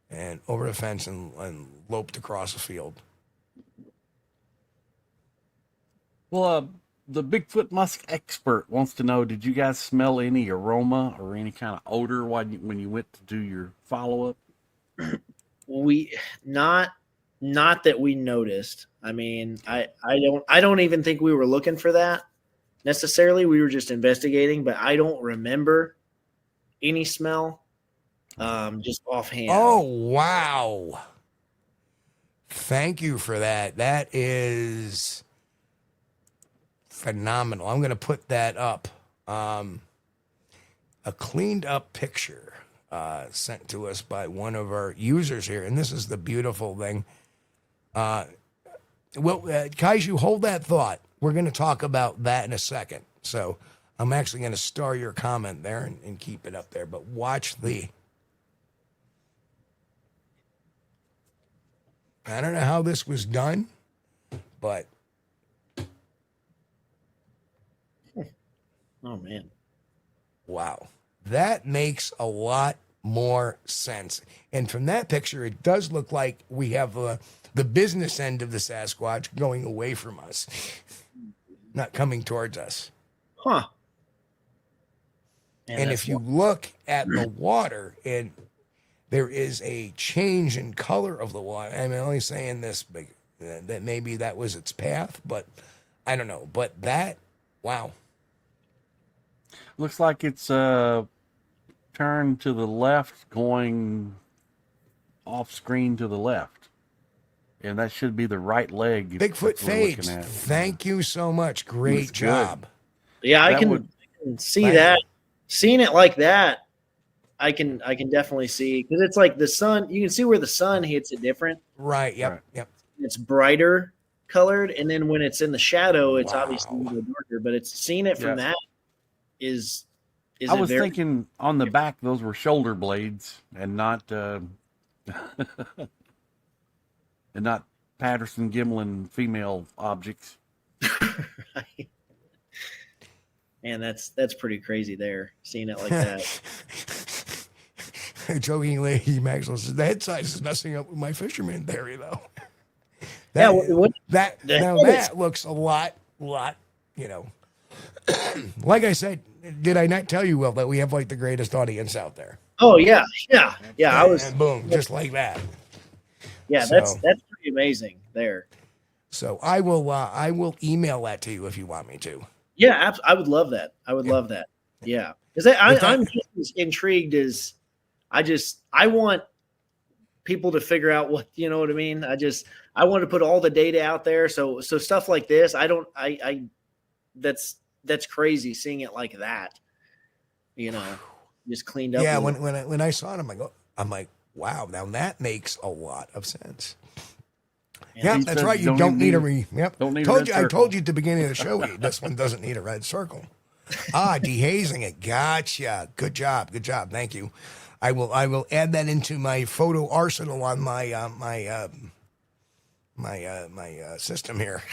and over the fence and loped across the field. Well, the Bigfoot Musk expert wants to know, did you guys smell any aroma or any kind of odor when you went to do your follow-up? We not that we noticed. I mean, I don't even think we were looking for that necessarily. We were just investigating, but I don't remember any smell. Just offhand. Oh, wow. Thank you for that. That is phenomenal. I'm going to put that up. A cleaned up picture sent to us by one of our users here. And this is the beautiful thing. Kaiju, hold that thought. We're going to talk about that in a second. So I'm actually going to star your comment there and keep it up there. But watch the... I don't know how this was done, but Oh man. Wow. That makes a lot more sense. And from that picture, it does look like we have the business end of the Sasquatch going away from us, not coming towards us. Huh. And if you look at the water, and there is a change in color of the water. I'm only saying this, that maybe that was its path, but I don't know. But that, wow. Looks like it's turned to the left, going off screen to the left. And that should be the right leg. Bigfoot fades. Thank you so much. Great job. Yeah, I can see that. Seeing it like that, I can definitely see, because it's like the sun. You can see where the sun hits it different. Right. Yep. Right. Yep. It's brighter colored, and then when it's in the shadow, it's obviously a little darker. But it's seeing it from that is. I was thinking on the back those were shoulder blades and not Patterson Gimlin female objects. Right. Man, that's pretty crazy there, seeing it like that. Jokingly, Maxwell says the head size is messing up with my fisherman theory, though. That looks a lot, you know. Like I said, did I not tell you, Will, that we have like the greatest audience out there? Oh yeah. I was, and boom, just like that. Yeah, that's pretty amazing there. So I will email that to you if you want me to. Yeah, I would love that. I would love that. Yeah, because I'm just as intrigued as I want people to figure out what, you know what I mean. I want to put all the data out there. So stuff like this, that's crazy seeing it like that. You know, just cleaned up. Yeah, when I saw it, I'm like, wow, now that makes a lot of sense. Yeah, that's right. You don't need a Yep. I told you at the beginning of the show. This one doesn't need a red circle. Dehazing it. Gotcha. Good job. Thank you. I will add that into my photo arsenal on my system here.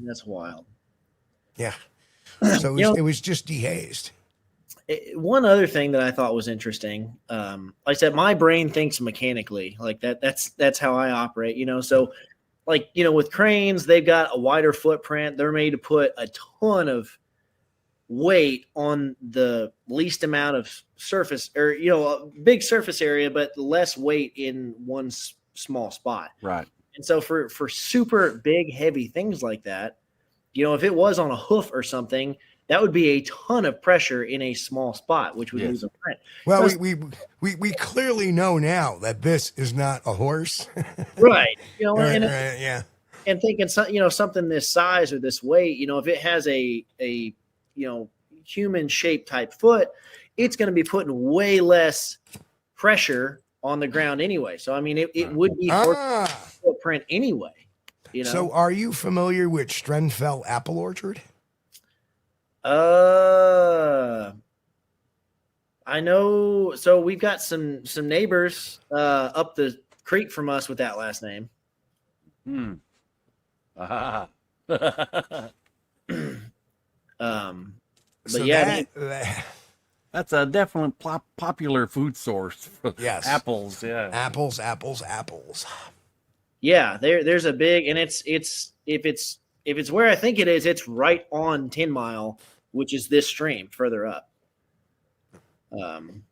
That's wild. Yeah. So it was just dehazed. One other thing that I thought was interesting, like I said, my brain thinks mechanically, like that's how I operate, you know? So like, you know, with cranes, they've got a wider footprint. They're made to put a ton of weight on the least amount of surface, or, you know, a big surface area, but less weight in one small spot. Right. And so for super big, heavy things like that, you know, if it was on a hoof or something, that would be a ton of pressure in a small spot, which would lose a print. Well, we clearly know now that this is not a horse, right? You know, and thinking something this size or this weight, you know, if it has a you know, human shaped type foot, it's going to be putting way less pressure on the ground anyway. So I mean, it would be footprint anyway. You know? So are you familiar with Strenfell Apple Orchard? I know. So we've got some neighbors up the creek from us with that last name. So yeah, that's a definite popular food source for apples. Yeah, apples. Yeah, there's a big, and it's if it's where I think it is, it's right on 10 Mile, which is this stream further up. Kaiju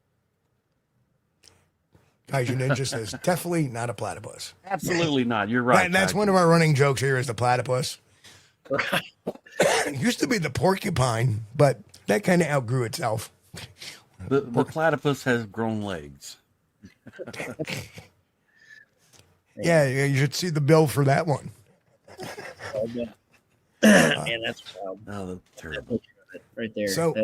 Ninja says, definitely not a platypus. Absolutely not. You're right. That's one of our running jokes here is the platypus. Right. It used to be the porcupine, but that kind of outgrew itself. The platypus has grown legs. Yeah, you should see the bill for that one. Man, that's wild. Oh, that's terrible. Right there. So,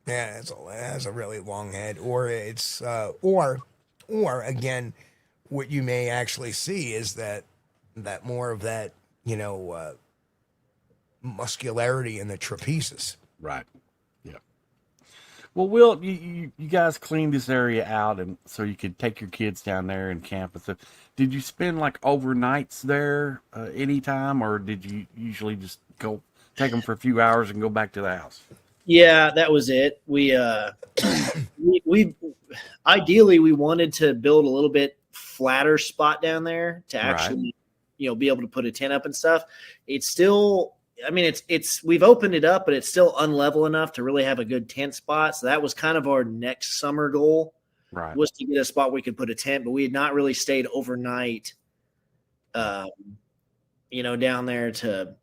yeah, it has a really long head, or it's or again, what you may actually see is that more of that, you know, muscularity in the trapezus. Right. Yeah. Well, Will, you guys cleaned this area out, and so you could take your kids down there and camp and stuff. Did you spend like overnights there anytime, or did you usually just go take them for a few hours and go back to the house? Yeah, that was it. We ideally we wanted to build a little bit flatter spot down there to actually, be able to put a tent up and stuff. It's still, I mean, it's we've opened it up, but it's still unlevel enough to really have a good tent spot. So that was kind of our next summer goal, was to get a spot where we could put a tent, but we had not really stayed overnight, down there to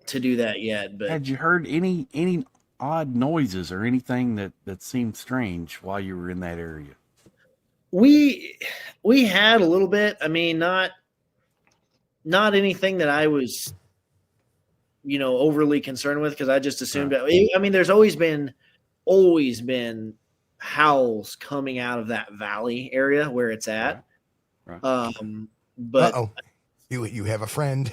do that yet. But had you heard any odd noises or anything that seemed strange while you were in that area? We had a little bit. I mean, not anything that I was, overly concerned with, because I just assumed that. I mean, there's always been howls coming out of that valley area where it's at. Right. But you have a friend.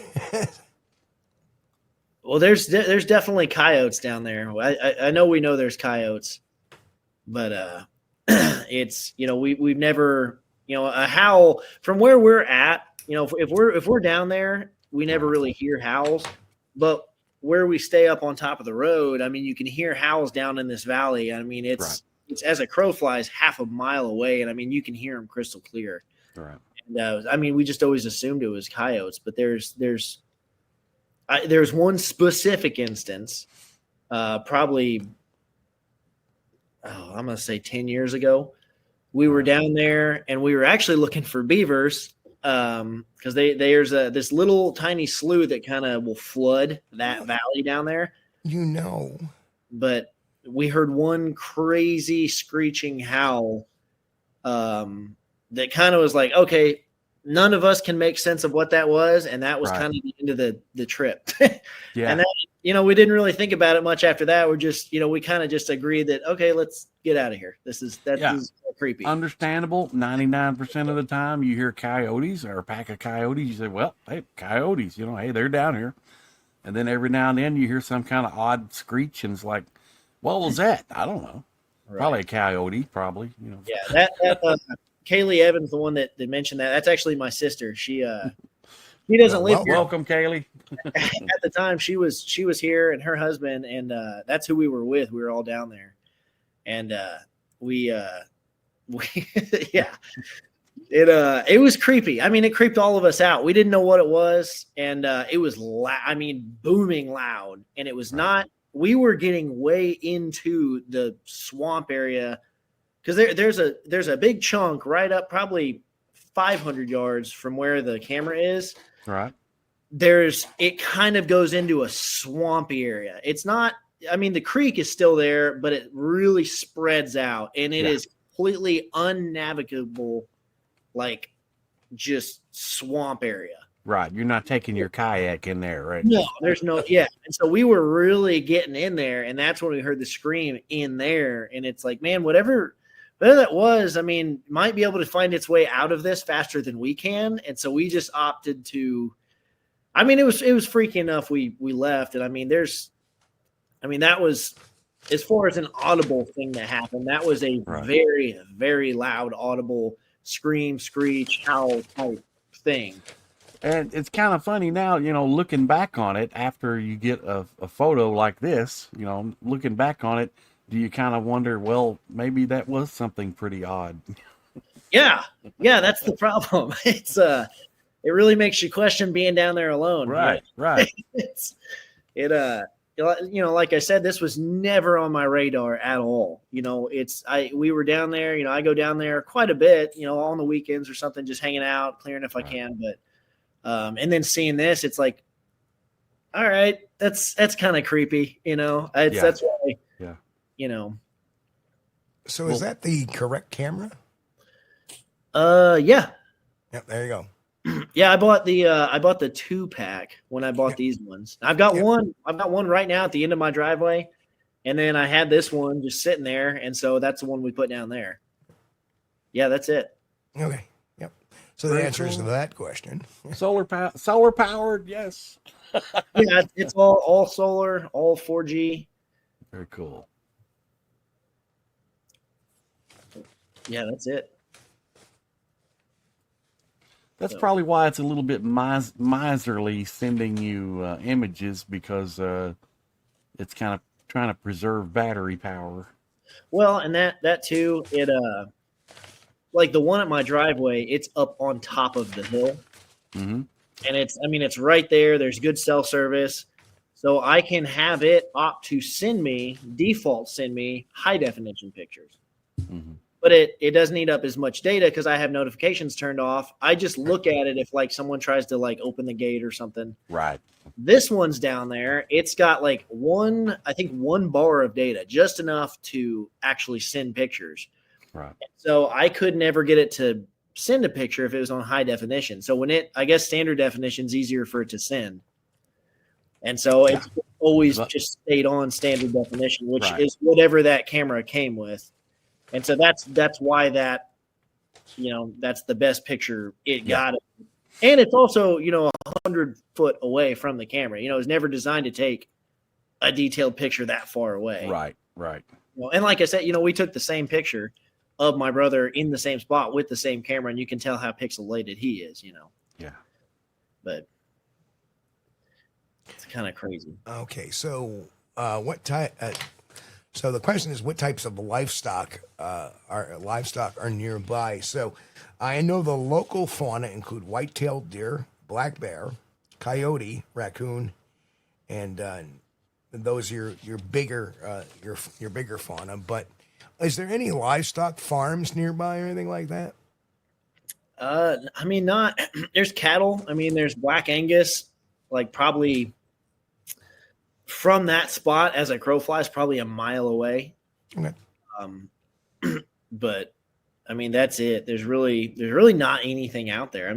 Well, there's definitely coyotes down there. I know we know there's coyotes, but it's we've never a howl from where we're at. If we're down there, we never really hear howls. But where we stay up on top of the road, I mean, you can hear howls down in this valley. I mean, it's as a crow flies half a mile away, and I mean you can hear them crystal clear. Right. And I mean, we just always assumed it was coyotes, but there's one specific instance, probably, I'm going to say 10 years ago. We were down there and we were actually looking for beavers, because there's this little tiny slough that kind of will flood that valley down there. But we heard one crazy screeching howl that kind of was like, okay, none of us can make sense of what that was, and that was kind of the end of the trip. Yeah. And that, we didn't really think about it much after that. We're just, we kind of just agreed that, okay, let's get out of here. This is creepy. Understandable. 99% of the time you hear coyotes or a pack of coyotes, you say, well, hey, coyotes, hey, they're down here. And then every now and then you hear some kind of odd screech, and it's like, what was that? I don't know. Right. Probably a coyote, probably. Yeah, that Kaylee Evans, the one that mentioned that, that's actually my sister. She doesn't live here. Welcome, Kaylee. At the time, she was here, and her husband, and that's who we were with. We were all down there, and we yeah, it was creepy. I mean, it creeped all of us out. We didn't know what it was, and it was booming loud, and it was not. We were getting way into the swamp area, because there's a big chunk right up, probably 500 yards from where the camera is. Right. It kind of goes into a swampy area. It's not, I mean, the creek is still there, but it really spreads out, and it is completely unnavigable, like just swamp area. Right. You're not taking your kayak in there, right? No, there's no, yeah. And so we were really getting in there, and that's when we heard the scream in there. And it's like, man, whatever that was, I mean, might be able to find its way out of this faster than we can. And so we just opted to, I mean, it was freaky enough. We left. And I mean, that was, as far as an audible thing that happened, that was a very, very loud, audible scream, screech, howl type thing. And it's kind of funny now, looking back on it, after you get a photo like this, looking back on it, do you kind of wonder, well, maybe that was something pretty odd? Yeah, that's the problem. It's it really makes you question being down there alone. Right. Like I said, this was never on my radar at all. We were down there. I go down there quite a bit. On the weekends or something, just hanging out, clearing if I can, but. And then seeing this, it's like, all right, that's kind of creepy, that's why, So is that the correct camera? Yeah. Yep. There you go. Yeah. I bought the 2-pack when I bought these ones. I've got one right now at the end of my driveway. And then I had this one just sitting there. And so that's the one we put down there. Yeah, that's it. Okay. So the answer is to that question. Solar powered, yes. Yeah, it's all solar, all 4G. Very cool. Yeah, that's it. That's probably why it's a little bit miserly sending you images, because it's kind of trying to preserve battery power. Well, and that too, it like the one at my driveway, it's up on top of the hill. Mm-hmm. And it's right there. There's good cell service. So I can have it opt to default send me high definition pictures. Mm-hmm. But it doesn't eat up as much data because I have notifications turned off. I just look at it if like someone tries to like open the gate or something. Right. This one's down there. It's got like one bar of data, just enough to actually send pictures. Right. So I could never get it to send a picture if it was on high definition. So I guess standard definition is easier for it to send. And so it's always just stayed on standard definition, which is whatever that camera came with. And so that's why that's the best picture it got. And it's also, 100 foot away from the camera. It's never designed to take a detailed picture that far away. Right. And like I said, we took the same picture of my brother in the same spot with the same camera, and you can tell how pixelated he is, Yeah. But it's kind of crazy. Okay, so what type? So the question is, what types of livestock are nearby? So I know the local fauna include white-tailed deer, black bear, coyote, raccoon, and those are your bigger fauna. But is there any livestock farms nearby or anything like that? Not. There's cattle. There's Black Angus, like probably from that spot as a crow flies, probably a mile away. Okay. But that's it. There's really not anything out there.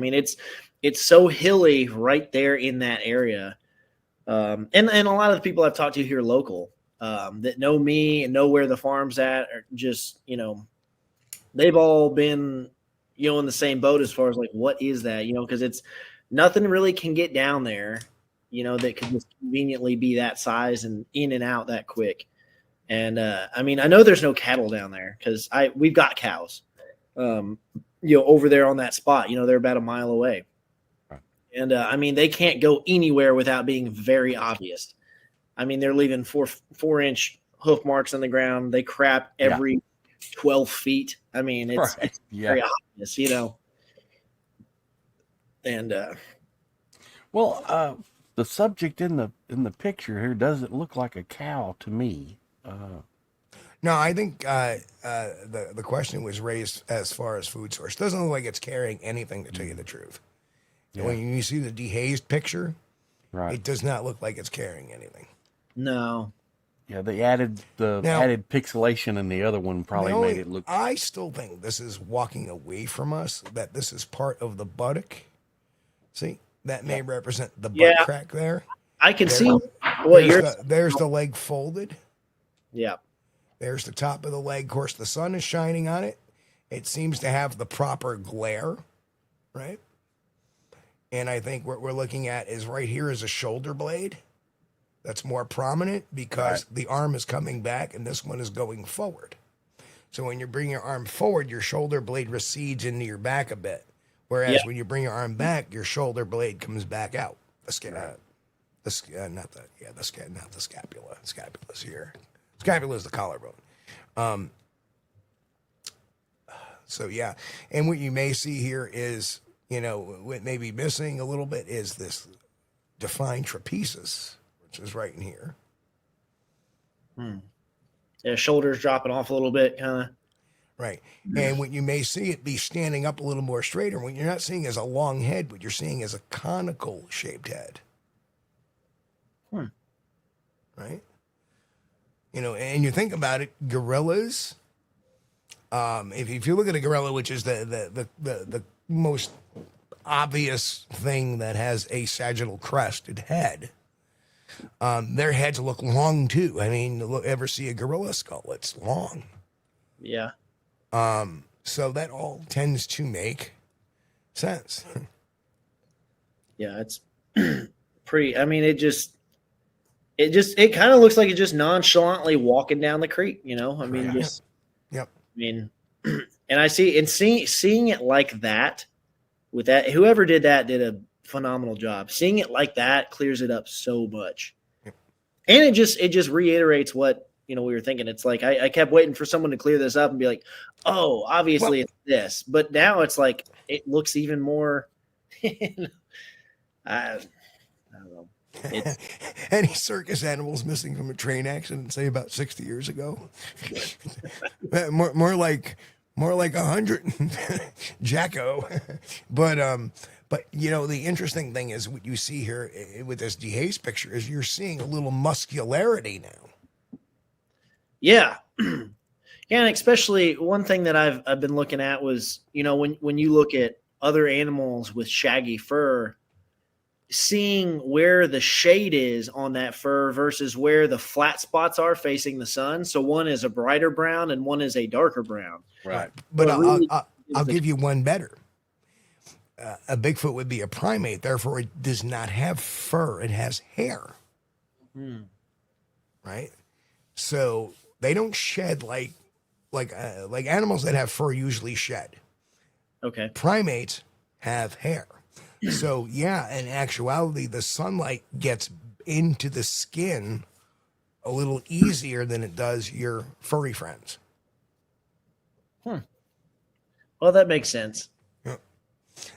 It's so hilly right there in that area. And a lot of the people I've talked to here local, that know me and know where the farm's at, are just, they've all been, in the same boat as far as like, what is that? Because it's nothing really can get down there, that could just conveniently be that size and in and out that quick. And I know there's no cattle down there because we've got cows, over there on that spot. They're about a mile away. And they can't go anywhere without being very obvious. They're leaving 4-inch hoof marks on the ground. They crap every 12 feet. It's very obvious, And the subject in the picture here doesn't look like a cow to me. No, I think the question was raised as far as food source. Doesn't look like it's carrying anything, to tell you the truth. Yeah. When you see the dehazed picture, it does not look like it's carrying anything. No. Yeah, they added added pixelation in the other one, probably made it look. I still think this is walking away from us, that this is part of the buttock. See, that may represent the butt crack there. I can see what there's the leg folded. Yeah. There's the top of the leg. Of course, the sun is shining on it. It seems to have the proper glare, right? And I think what we're looking at is right here is a shoulder blade that's more prominent because the arm is coming back and this one is going forward. So when you bring your arm forward, your shoulder blade recedes into your back a bit. Whereas when you bring your arm back, your shoulder blade comes back out. Not the scapula. Scapula's here. Scapula is the collarbone. And what you may see here is, what may be missing a little bit is this defined trapezus, which is right in here. Yeah, shoulders dropping off a little bit, kind of. Right. And what you may see it be standing up a little more straighter. What you're not seeing is a long head. What you're seeing is a conical shaped head. Right. And you think about it, gorillas. If you look at a gorilla, which is the most obvious thing that has a sagittal crested head, their heads look long too. Ever see a gorilla skull? It's long. Yeah. So that all tends to make sense. Yeah, it's pretty. It kind of looks like it's just nonchalantly walking down the creek, Yep. And I see, and seeing it like that, with that, whoever did that did a phenomenal job. Seeing it like that clears it up so much. Yep. And it just reiterates what, we were thinking. It's like, I kept waiting for someone to clear this up and be like, oh, obviously it's this, but now it's like, it looks even more, I don't know. Any circus animals missing from a train accident, say about 60 years ago? more like 100 Jacko. But the interesting thing is what you see here with this DeHaze picture is you're seeing a little muscularity now. Yeah. Yeah, and especially one thing that I've been looking at was, when you look at other animals with shaggy fur, seeing where the shade is on that fur versus where the flat spots are facing the sun. So one is a brighter brown and one is a darker brown. Right. But I'll give you one better. A Bigfoot would be a primate, therefore it does not have fur; it has hair. Right. So they don't shed like animals that have fur usually shed. Okay. Primates have hair. So yeah, in actuality, the sunlight gets into the skin a little easier than it does your furry friends. Well, that makes sense. Yeah.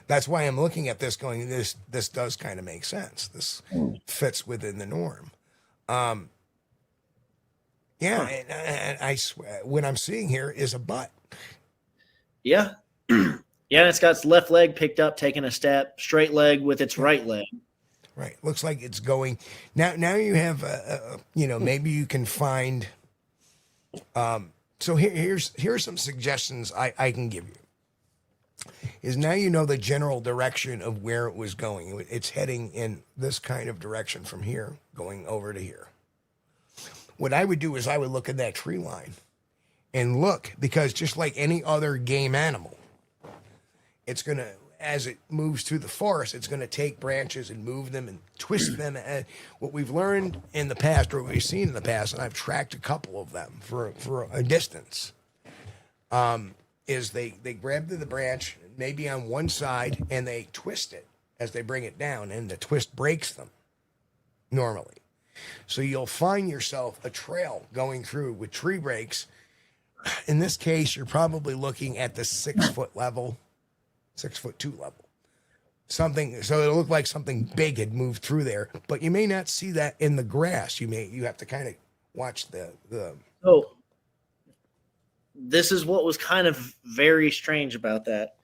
That's why I'm looking at this going, this does kind of make sense. This fits within the norm. Yeah, and I swear, what I'm seeing here is a butt. Yeah. Yeah, and it's got its left leg picked up, taking a step, straight leg with its right leg. Right. Looks like it's going. Now you have, maybe you can find. So here's some suggestions I can give you. Is now you know the general direction of where it was going. It's heading in this kind of direction from here, going over to here. What I would do is I would look at that tree line and look, because just like any other game animal, it's going to, as it moves through the forest, it's going to take branches and move them and twist them. And what we've learned in the past, or what we've seen in the past, and I've tracked a couple of them for a distance, is they grab the branch, maybe on one side, and they twist it as they bring it down, and the twist breaks them normally. So you'll find yourself a trail going through with tree breaks. In this case, you're probably looking at the 6 foot level. 6'2" level, something. So it'll look like something big had moved through there, but you may not see that in the grass. You have to kind of watch the. Oh, this is what was kind of very strange about that.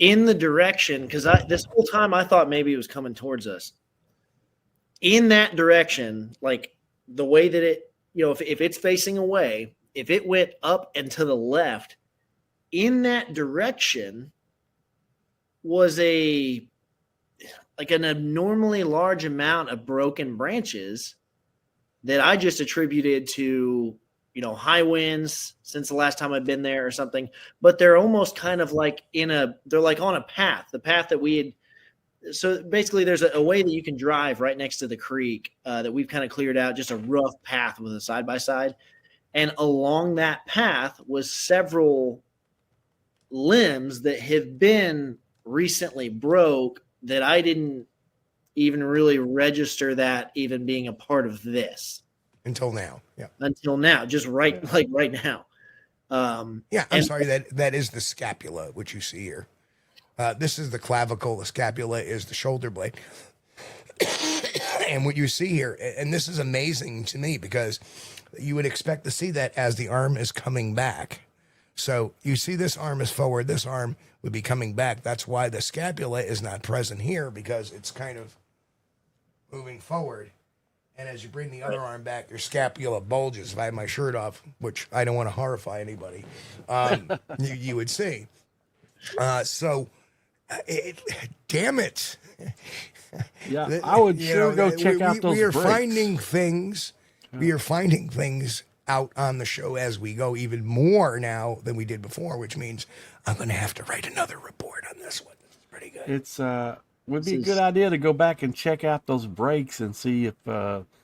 In the direction, because this whole time I thought maybe it was coming towards us. In that direction, like the way that it, if it's facing away, if it went up and to the left, in that direction was an abnormally large amount of broken branches that I just attributed to, high winds since the last time I've been there or something. But they're almost kind of like they're like on a path, the path that we had. So basically there's a way that you can drive right next to the creek that we've kind of cleared out, just a rough path with a side-by-side. And along that path was several limbs that have been recently broke that I didn't even really register that even being a part of this until now. Yeah. Until now, just right now. I'm sorry, that is the scapula, which you see here. This is the clavicle. The scapula is the shoulder blade. And what you see here, and this is amazing to me because you would expect to see that as the arm is coming back. So you see this arm is forward, this arm would be coming back. That's why the scapula is not present here, because it's kind of moving forward. And as you bring the other arm back, your scapula bulges. If I have my shirt off, which I don't want to horrify anybody, you would see. Damn it. Yeah, I would go check out those We are breaks. finding things. We are finding things out on the show as we go, even more now than we did before, which means I'm going to have to write another report on this one. It's pretty good. It's would be a good idea to go back and check out those breaks and see if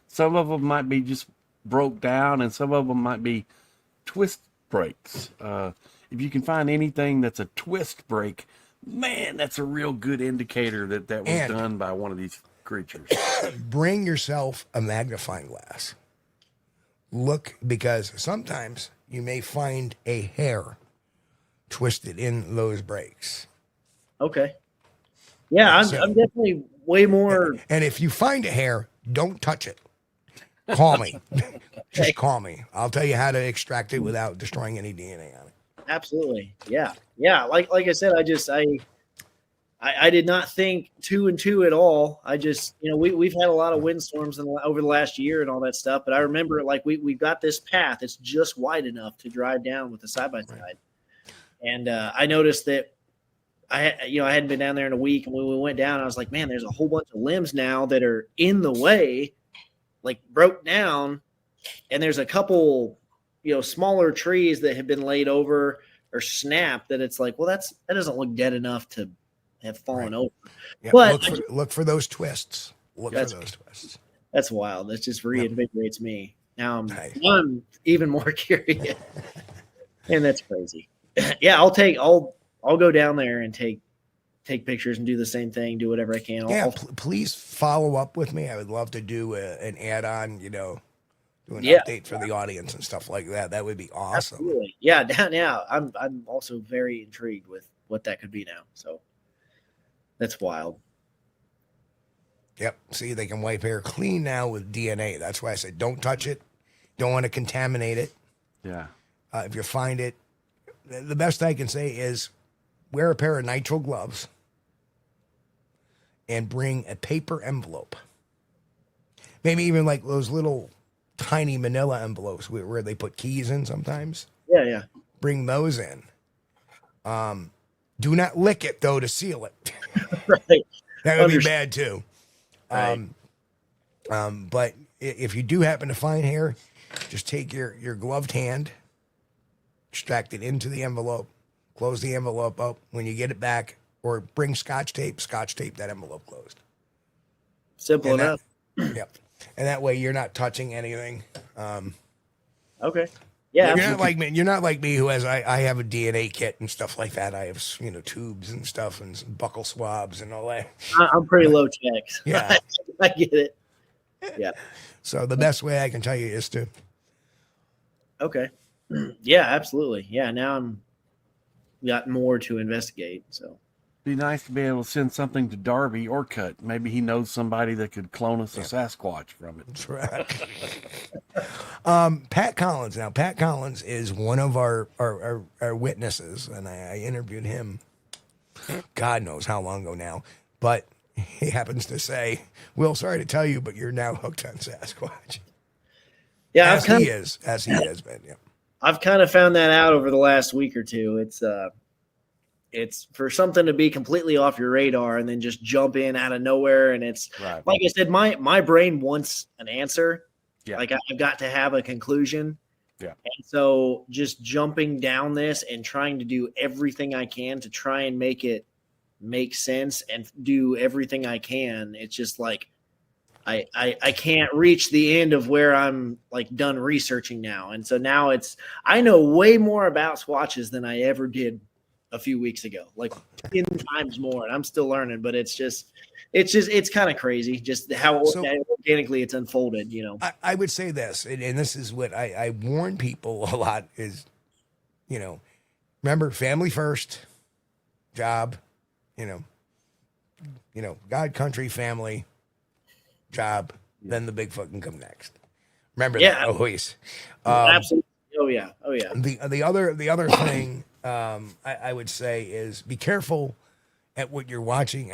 some of them might be just broke down and some of them might be twist breaks. if you can find anything that's a twist break, man, that's a real good indicator that was done by one of these creatures. Bring yourself a magnifying glass. Look, because sometimes you may find a hair twisted in those breaks. Okay. Yeah, I'm definitely way more. And if you find a hair, don't touch it. Call me. Just call me. I'll tell you how to extract it without destroying any DNA on it. Absolutely. Yeah. Yeah. Like I said, I did not think 2 and 2 at all. I just, we've had a lot of windstorms over the last year and all that stuff. But I remember like we've got this path. It's just wide enough to drive down with a side-by-side. Right. And I noticed that I hadn't been down there in a week. And when we went down, I was like, man, there's a whole bunch of limbs now that are in the way, like broke down. And there's a couple, smaller trees that have been laid over or snapped that it's like, well, that doesn't look dead enough to have fallen over. Yeah, but look for those twists. Look for those twists. That's wild. That just reinvigorates me. Now I'm even more curious. And that's crazy. Yeah, I'll go down there and take pictures and do the same thing, do whatever I can. Please follow up with me. I would love to do an add-on, do an update for the audience and stuff like that. That would be awesome. Absolutely. Yeah, I'm also very intrigued with what that could be now. So that's wild. Yep. See, they can wipe hair clean now with DNA. That's why I said don't touch it. Don't want to contaminate it. Yeah. If you find it, the best I can say is wear a pair of nitrile gloves and bring a paper envelope. Maybe even like those little tiny manila envelopes where they put keys in sometimes. Yeah. Bring those in. Do not lick it, though, to seal it. Right. That would be bad, too. Right. But if you do happen to find hair, just take your gloved hand, extract it into the envelope, close the envelope up. When you get it back, or bring scotch tape that envelope closed. Simple enough. Yep. And that way you're not touching anything. Okay. Yeah. You're not like me who has, I have a DNA kit and stuff like that. I have, tubes and stuff and buckle swabs and all that. I'm pretty low tech. Yeah. I get it. Yeah. So the best way I can tell you is to. Okay. Yeah, absolutely. Yeah. Now I'm got more to investigate. So. Be nice to be able to send something to Darby or Cut. Maybe he knows somebody that could clone us a Sasquatch from it. That's right. Pat Collins. Now, Pat Collins is one of our witnesses, and I interviewed him. God knows how long ago now, but he happens to say, "Will, sorry to tell you, but you're now hooked on Sasquatch." Yeah, as he has been. Yeah, I've kind of found that out over the last week or two. It's for something to be completely off your radar and then just jump in out of nowhere. And it's like I said, my brain wants an answer. Yeah. Like I've got to have a conclusion. Yeah. And so just jumping down this and trying to do everything I can to try and make it make sense and do everything I can. It's just like, I can't reach the end of where I'm like done researching now. And so now I know way more about Squatches than I ever did a few weeks ago, like 10 times more, and I'm still learning, but it's kind of crazy just how organically it's unfolded, I would say this, and this is what I warn people a lot is, remember family first, job, God, country, family, job, then the Bigfoot can come next. Remember that always. Absolutely. Oh yeah. The other thing I would say is be careful at what you're watching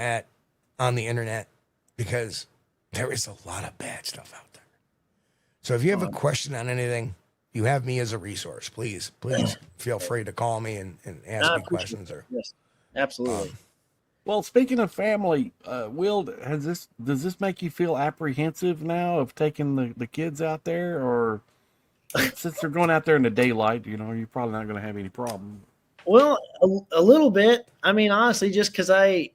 on the internet, because there is a lot of bad stuff out there. So if you have a question on anything, you have me as a resource. Please feel free to call me and ask me questions. Yes, absolutely. Well, speaking of family, Will, does this make you feel apprehensive now of taking the kids out there, or since they're going out there in the daylight, you're probably not going to have any problem? Well, a little bit. I mean, honestly, just because I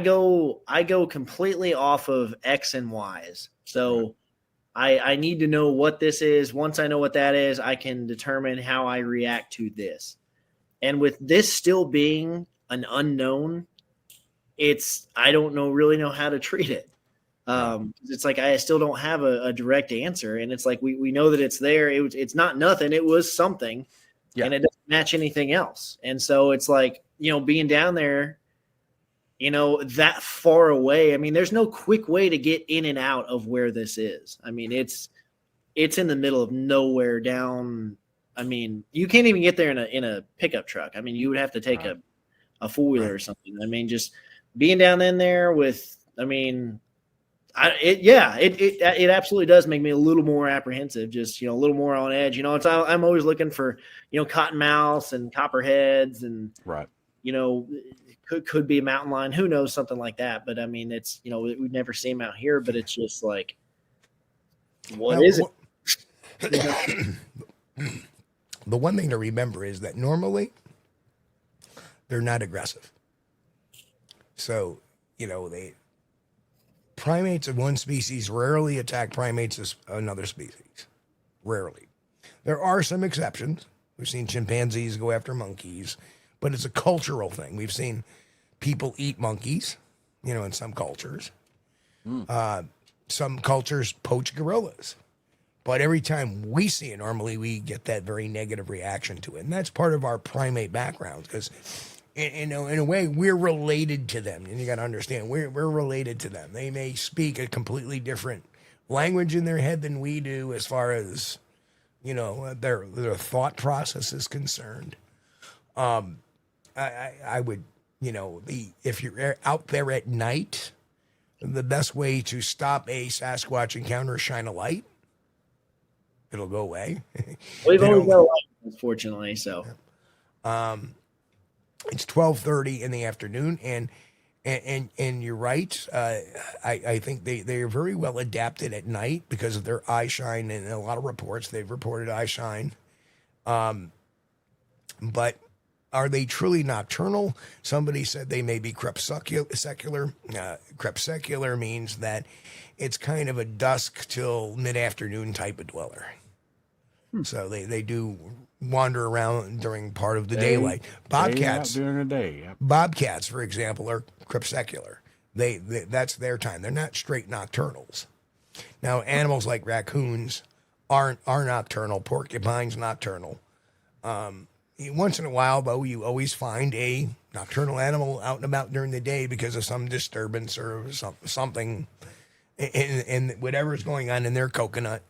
go completely off of X and Y's. So I need to know what this is. Once I know what that is, I can determine how I react to this. And with this still being an unknown, I don't really know how to treat it. It's like I still don't have a direct answer, and it's like we know that it's there. It's not nothing. It was something, and it doesn't match anything else. And so it's like, being down there, that far away. I mean, there's no quick way to get in and out of where this is. I mean, it's in the middle of nowhere down. I mean, you can't even get there in a pickup truck. I mean, you would have to take a four-wheeler or something. I mean, just being down in there with, I mean, it absolutely does make me a little more apprehensive, just, a little more on edge. I'm always looking for, cottonmouths and copperheads and, could be a mountain lion, who knows, something like that. But I mean, it's, we've never seen them out here, but it's just like, what is it? The one thing to remember is that normally they're not aggressive. So, primates of one species rarely attack primates of another species. Rarely. There are some exceptions. We've seen chimpanzees go after monkeys, but it's a cultural thing. We've seen people eat monkeys, in some cultures. Some cultures poach gorillas. But every time we see it, normally we get that very negative reaction to it. And that's part of our primate background, because, in a way, we're related to them. And you got to understand, we're related to them. They may speak a completely different language in their head than we do as far as, their thought process is concerned. I would, if you're out there at night, the best way to stop a Sasquatch encounter is shine a light. It'll go away. We've always got a light, unfortunately. So, it's 12:30 in the afternoon, and you're right. I think they are very well adapted at night because of their eye shine, and in a lot of reports they've reported eye shine. But are they truly nocturnal? Somebody said they may be crepuscular. Crepuscular means that it's kind of a dusk till mid-afternoon type of dweller. So they do wander around during part of the daylight. Bobcats during the day. Yep. Bobcats, for example, are crepuscular. They that's their time. They're not straight nocturnals. Now, animals like raccoons are nocturnal. Porcupines nocturnal. Once in a while, though, you always find a nocturnal animal out and about during the day because of some disturbance or something, and whatever's going on in their coconut,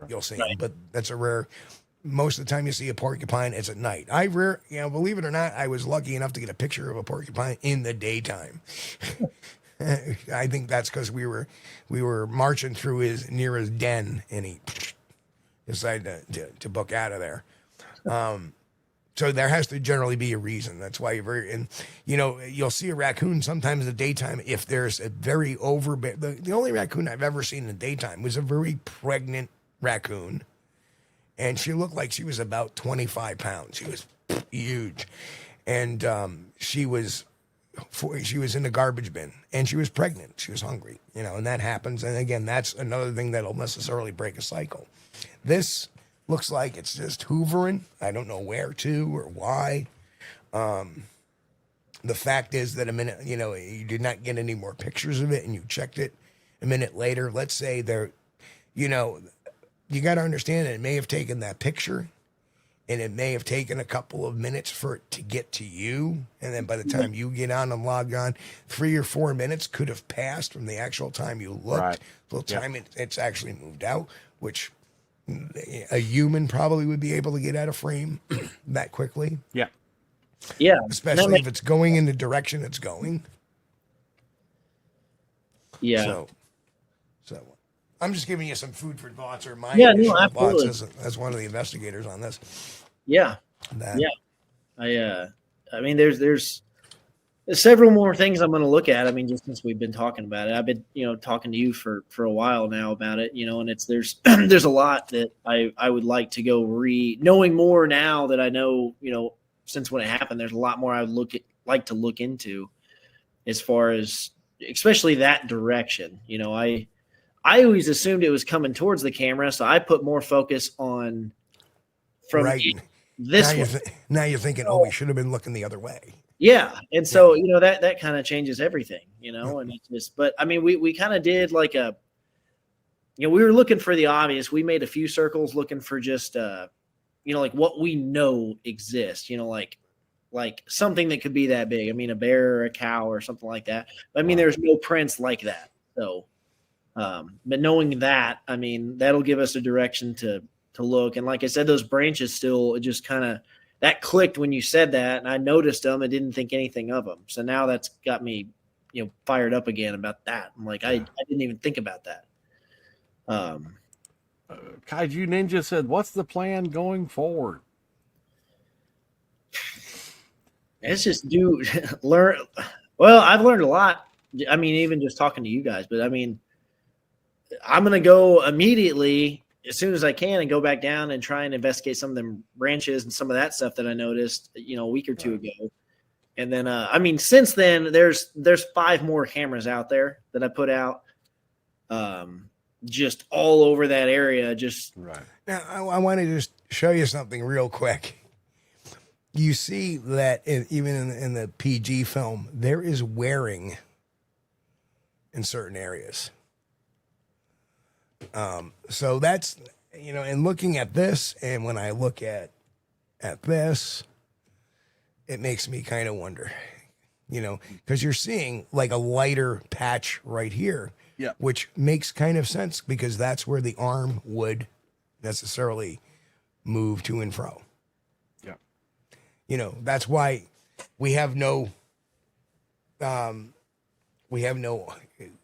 you'll see them. But that's a rare. Most of the time, you see a porcupine, it's at night. Believe it or not, I was lucky enough to get a picture of a porcupine in the daytime. I think that's because we were marching through near his den, and he decided to book out of there. So there has to generally be a reason. That's why you'll see a raccoon sometimes in the daytime if there's a very the only raccoon I've ever seen in the daytime was a very pregnant raccoon, and she looked like she was about 25 pounds. She was huge, and she was in the garbage bin, and she was pregnant. She was hungry, and that happens. And again, that's another thing that'll necessarily break a cycle. This looks like it's just hoovering. I don't know where to or why. The fact is that a minute, you did not get any more pictures of it, and you checked it a minute later. Let's say you got to understand that it may have taken that picture, and it may have taken a couple of minutes for it to get to you. And then by the time you get on and log on, 3 or 4 minutes could have passed from the actual time you looked till the time it's actually moved out, which a human probably would be able to get out of frame that quickly. Yeah. Yeah. Especially if it's going in the direction it's going. Yeah. So I'm just giving you some food for thoughts, or my thoughts as one of the investigators on this. Yeah. I mean, there's several more things I'm going to look at. I mean, just since we've been talking about it, I've been, talking to you for a while now about it, and there's there's a lot that I would like to go knowing more now that I know, since when it happened, there's a lot more I would like to look into as far as, especially that direction. I always assumed it was coming towards the camera, so I put more focus on from Right. this Now one. now you're thinking, oh, we should have been looking the other way. Yeah. And so, you know, that kind of changes everything, you know, and it's just, but I mean, we kind of did like a, you know, we were looking for the obvious. We made a few circles looking for just, you know, like what we know exists, you know, like something that could be that big. I mean, a bear or a cow or something like that. I mean, there's no prints like that. So, but knowing that, I mean, that'll give us a direction to look. And like I said, those branches still, it just kind of, that clicked when you said that, and I noticed them. I didn't think anything of them. So now that's got me, you know, fired up again about that. I'm like, I didn't even think about that. Kaiju Ninja said, "What's the plan going forward?" It's just learn. Well, I've learned a lot. I mean, even just talking to you guys, but I mean, I'm going to go immediately as soon as I can and go back down and try and investigate some of them branches and some of that stuff that I noticed, you know, a week or two ago. And then, I mean, since then there's 5 more cameras out there that I put out, just all over that area. Just right now. I want to just show you something real quick. You see that even in the PG film, there is wearing in certain areas. So that's, you know, and looking at this, and when I look at this, it makes me kind of wonder, you know, because you're seeing like a lighter patch right here, which makes kind of sense because that's where the arm would necessarily move to and fro. Yeah. You know, that's why we have no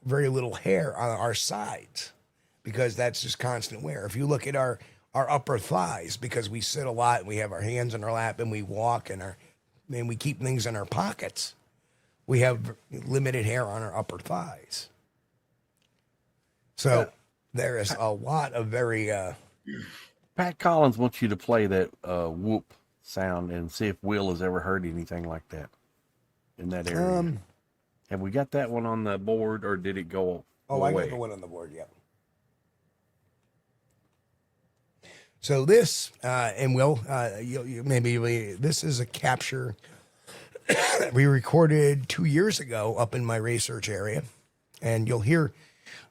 very little hair on our sides, because that's just constant wear. If you look at our upper thighs, because we sit a lot and we have our hands in our lap and we walk and we keep things in our pockets, we have limited hair on our upper thighs. So there is a lot of very... Pat Collins wants you to play that whoop sound and see if Will has ever heard anything like that in that area. Have we got that one on the board, or did it go away? I got the one on the board, yeah. So this, and Will, this is a capture we recorded 2 years ago up in my research area, and you'll hear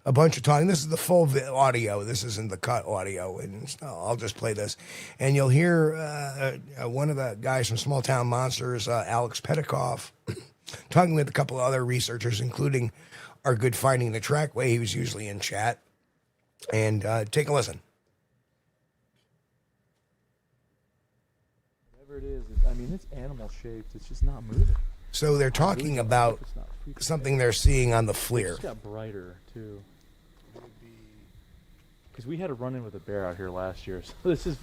a bunch of talking. This is the full audio. This isn't the cut audio, and I'll just play this. And you'll hear one of the guys from Small Town Monsters, Alex Petikoff, talking with a couple of other researchers, including our good Finding the Trackway. He was usually in chat. And take a listen. Whatever it is, I mean, it's animal shaped. It's just not moving. So they're talking about something they're seeing on the FLIR. It's got brighter, too. Because we had a run-in with a bear out here last year, so this is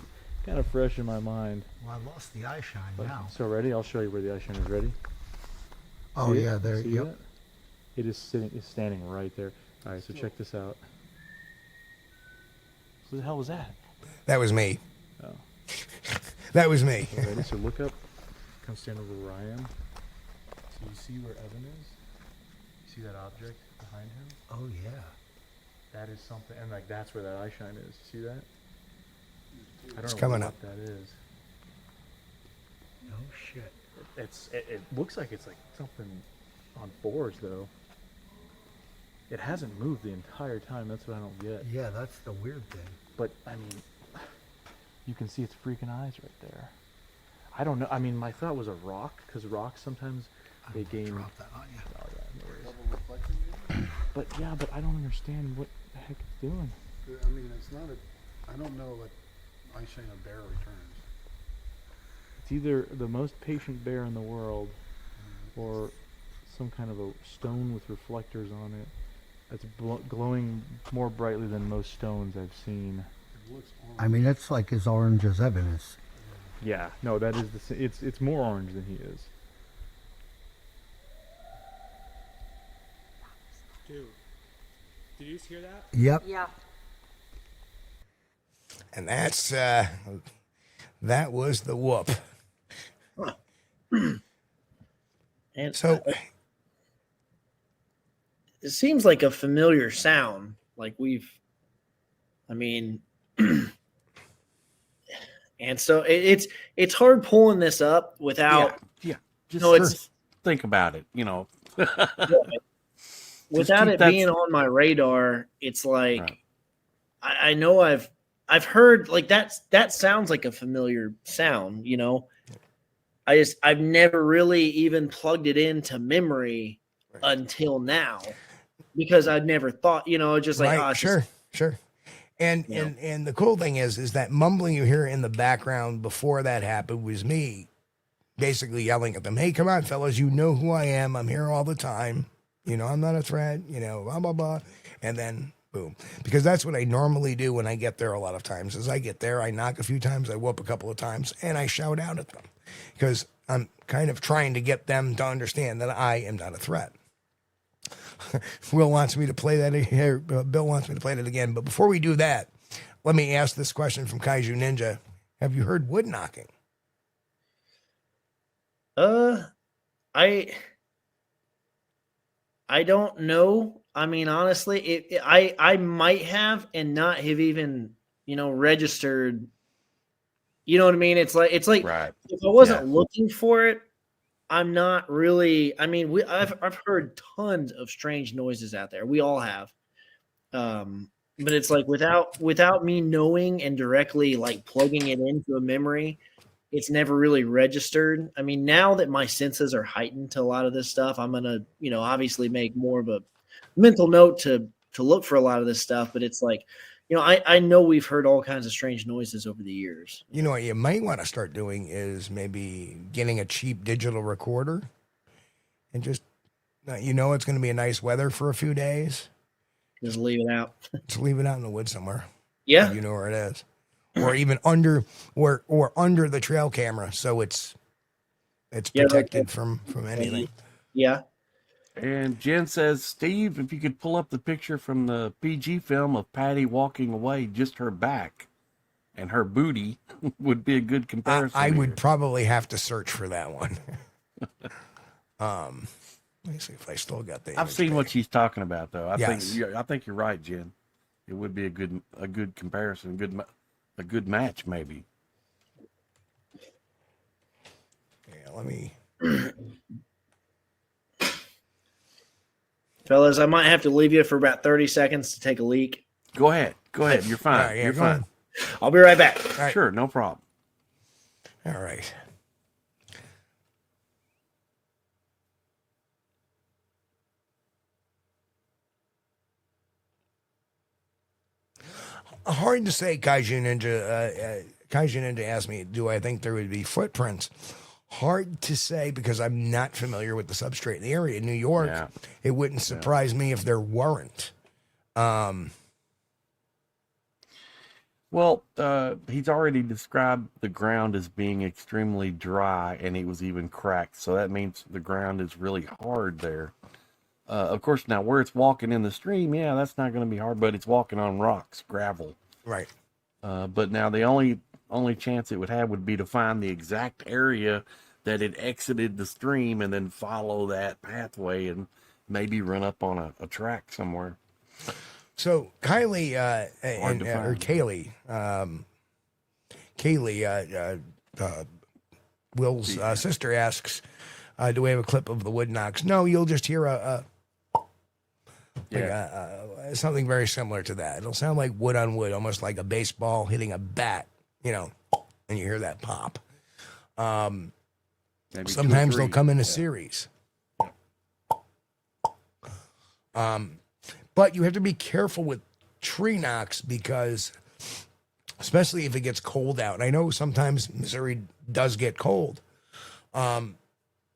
kind of fresh in my mind. Well, I lost the eye shine now. So ready? I'll show you where the eye shine is. Ready? Oh, yeah, there you go. It is standing right there. All right, so check this out. What the hell was that? That was me. Oh. That was me. So ready? So look up. Come stand over where I am. So you see where Evan is? You see that object behind him? Oh, yeah. That is something, and like that's where that eye shine is. See that? I don't know coming what up. that is. Oh, shit. It looks like it's like something on fours though. It hasn't moved the entire time. That's what I don't get. Yeah, that's the weird thing. But I mean, you can see its freaking eyes right there. I don't know. I mean, my thought was a rock, because rocks sometimes they gain. Drop that on you. Oh, yeah, no worries. But yeah, but I don't understand what the heck it's doing. I mean, it's not I don't know what eye shine a bear returns. It's either the most patient bear in the world, or some kind of a stone with reflectors on it that's glowing more brightly than most stones I've seen. It looks orange. I mean, it's like as orange as Evan is. Yeah, no, that is it's more orange than he is. Dude, did you just hear that? Yep. Yeah. And that's, that was the whoop. And So it seems like a familiar sound. Like I mean, and so it's hard pulling this up without, yeah. Just, no, it's just think about it. You know, without keep it that- being on my radar. It's like, Right. I know I've heard like that sounds like a familiar sound, you know. I've never really even plugged it into memory until now, because I'd never thought, you know, just like, Right. oh, it's Sure. just, Sure. And you know. and the cool thing is that mumbling you hear in the background before that happened was me basically yelling at them, "Hey, come on, fellas, you know who I am. I'm here all the time. You know, I'm not a threat, you know, blah, blah, blah." And then boom. Because that's what I normally do when I get there a lot of times. As I get there, I knock a few times, I whoop a couple of times, and I shout out at them. Because I'm kind of trying to get them to understand that I am not a threat. Will wants me to play that here. Bill wants me to play that again. But before we do that, let me ask this question from Kaiju Ninja. Have you heard wood knocking? I don't know. I mean, honestly, I might have and not have even, you know, registered. You know what I mean? It's like Right. if I wasn't looking for it, I'm not really. I mean, I've heard tons of strange noises out there. We all have. But it's like without me knowing and directly like plugging it into a memory, it's never really registered. I mean, now that my senses are heightened to a lot of this stuff, I'm gonna, you know, obviously make more of a mental note to look for a lot of this stuff. But it's like, you know, I know we've heard all kinds of strange noises over the years. You know what you might want to start doing is maybe getting a cheap digital recorder and just, you know, it's going to be a nice weather for a few days. Just leave it out. Just leave it out in the woods somewhere. Yeah. You know where it is. Or even under or under the trail camera, so it's protected from anything. Yeah. And Jen says, Steve, if you could pull up the picture from the PG film of Patty walking away, just her back and her booty would be a good comparison. I would here. probably have to search for that one. Let me see if I still got the. I've seen what she's talking about, though. I Yes. think you're right, Jen. It would be a good comparison, a good match, maybe. Yeah, let me. Fellas, I might have to leave you for about 30 seconds to take a leak. Go ahead. You're fine. All right, yeah, You're go fine. on. I'll be right back. Right. Sure, no problem. All right. Hard to say, Kaiju Ninja. Kaiju Ninja asked me, do I think there would be footprints? Hard to say because I'm not familiar with the substrate in the area. In New York, Yeah. it wouldn't surprise me if there weren't. Well, he's already described the ground as being extremely dry, and it was even cracked. So that means the ground is really hard there. Of course, now where it's walking in the stream, yeah, that's not going to be hard, but it's walking on rocks, gravel. Right. But now the only chance it would have would be to find the exact area that it exited the stream and then follow that pathway and maybe run up on a track somewhere. So Kylie Will's sister asks, "Do we have a clip of the wood knocks?" No, you'll just hear something very similar to that. It'll sound like wood on wood, almost like a baseball hitting a bat, you know, and you hear that pop. Maybe Sometimes 2 or 3. they'll come in a series. But you have to be careful with tree knocks because, especially if it gets cold out, and I know sometimes Missouri does get cold.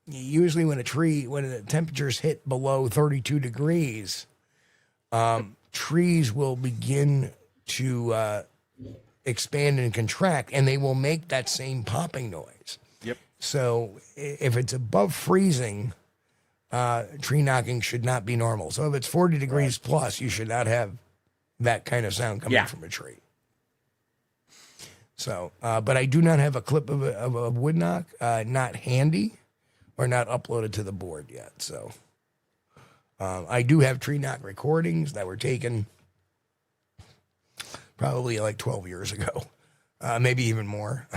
Usually when the temperatures hit below 32 degrees, trees will begin to expand and contract, and they will make that same popping noise. Yep. So if it's above freezing, tree knocking should not be normal. So if it's 40 degrees plus, you should not have that kind of sound coming from a tree. So, but I do not have a clip of a wood knock, not handy or not uploaded to the board yet. So I do have tree knock recordings that were taken probably like 12 years ago, maybe even more.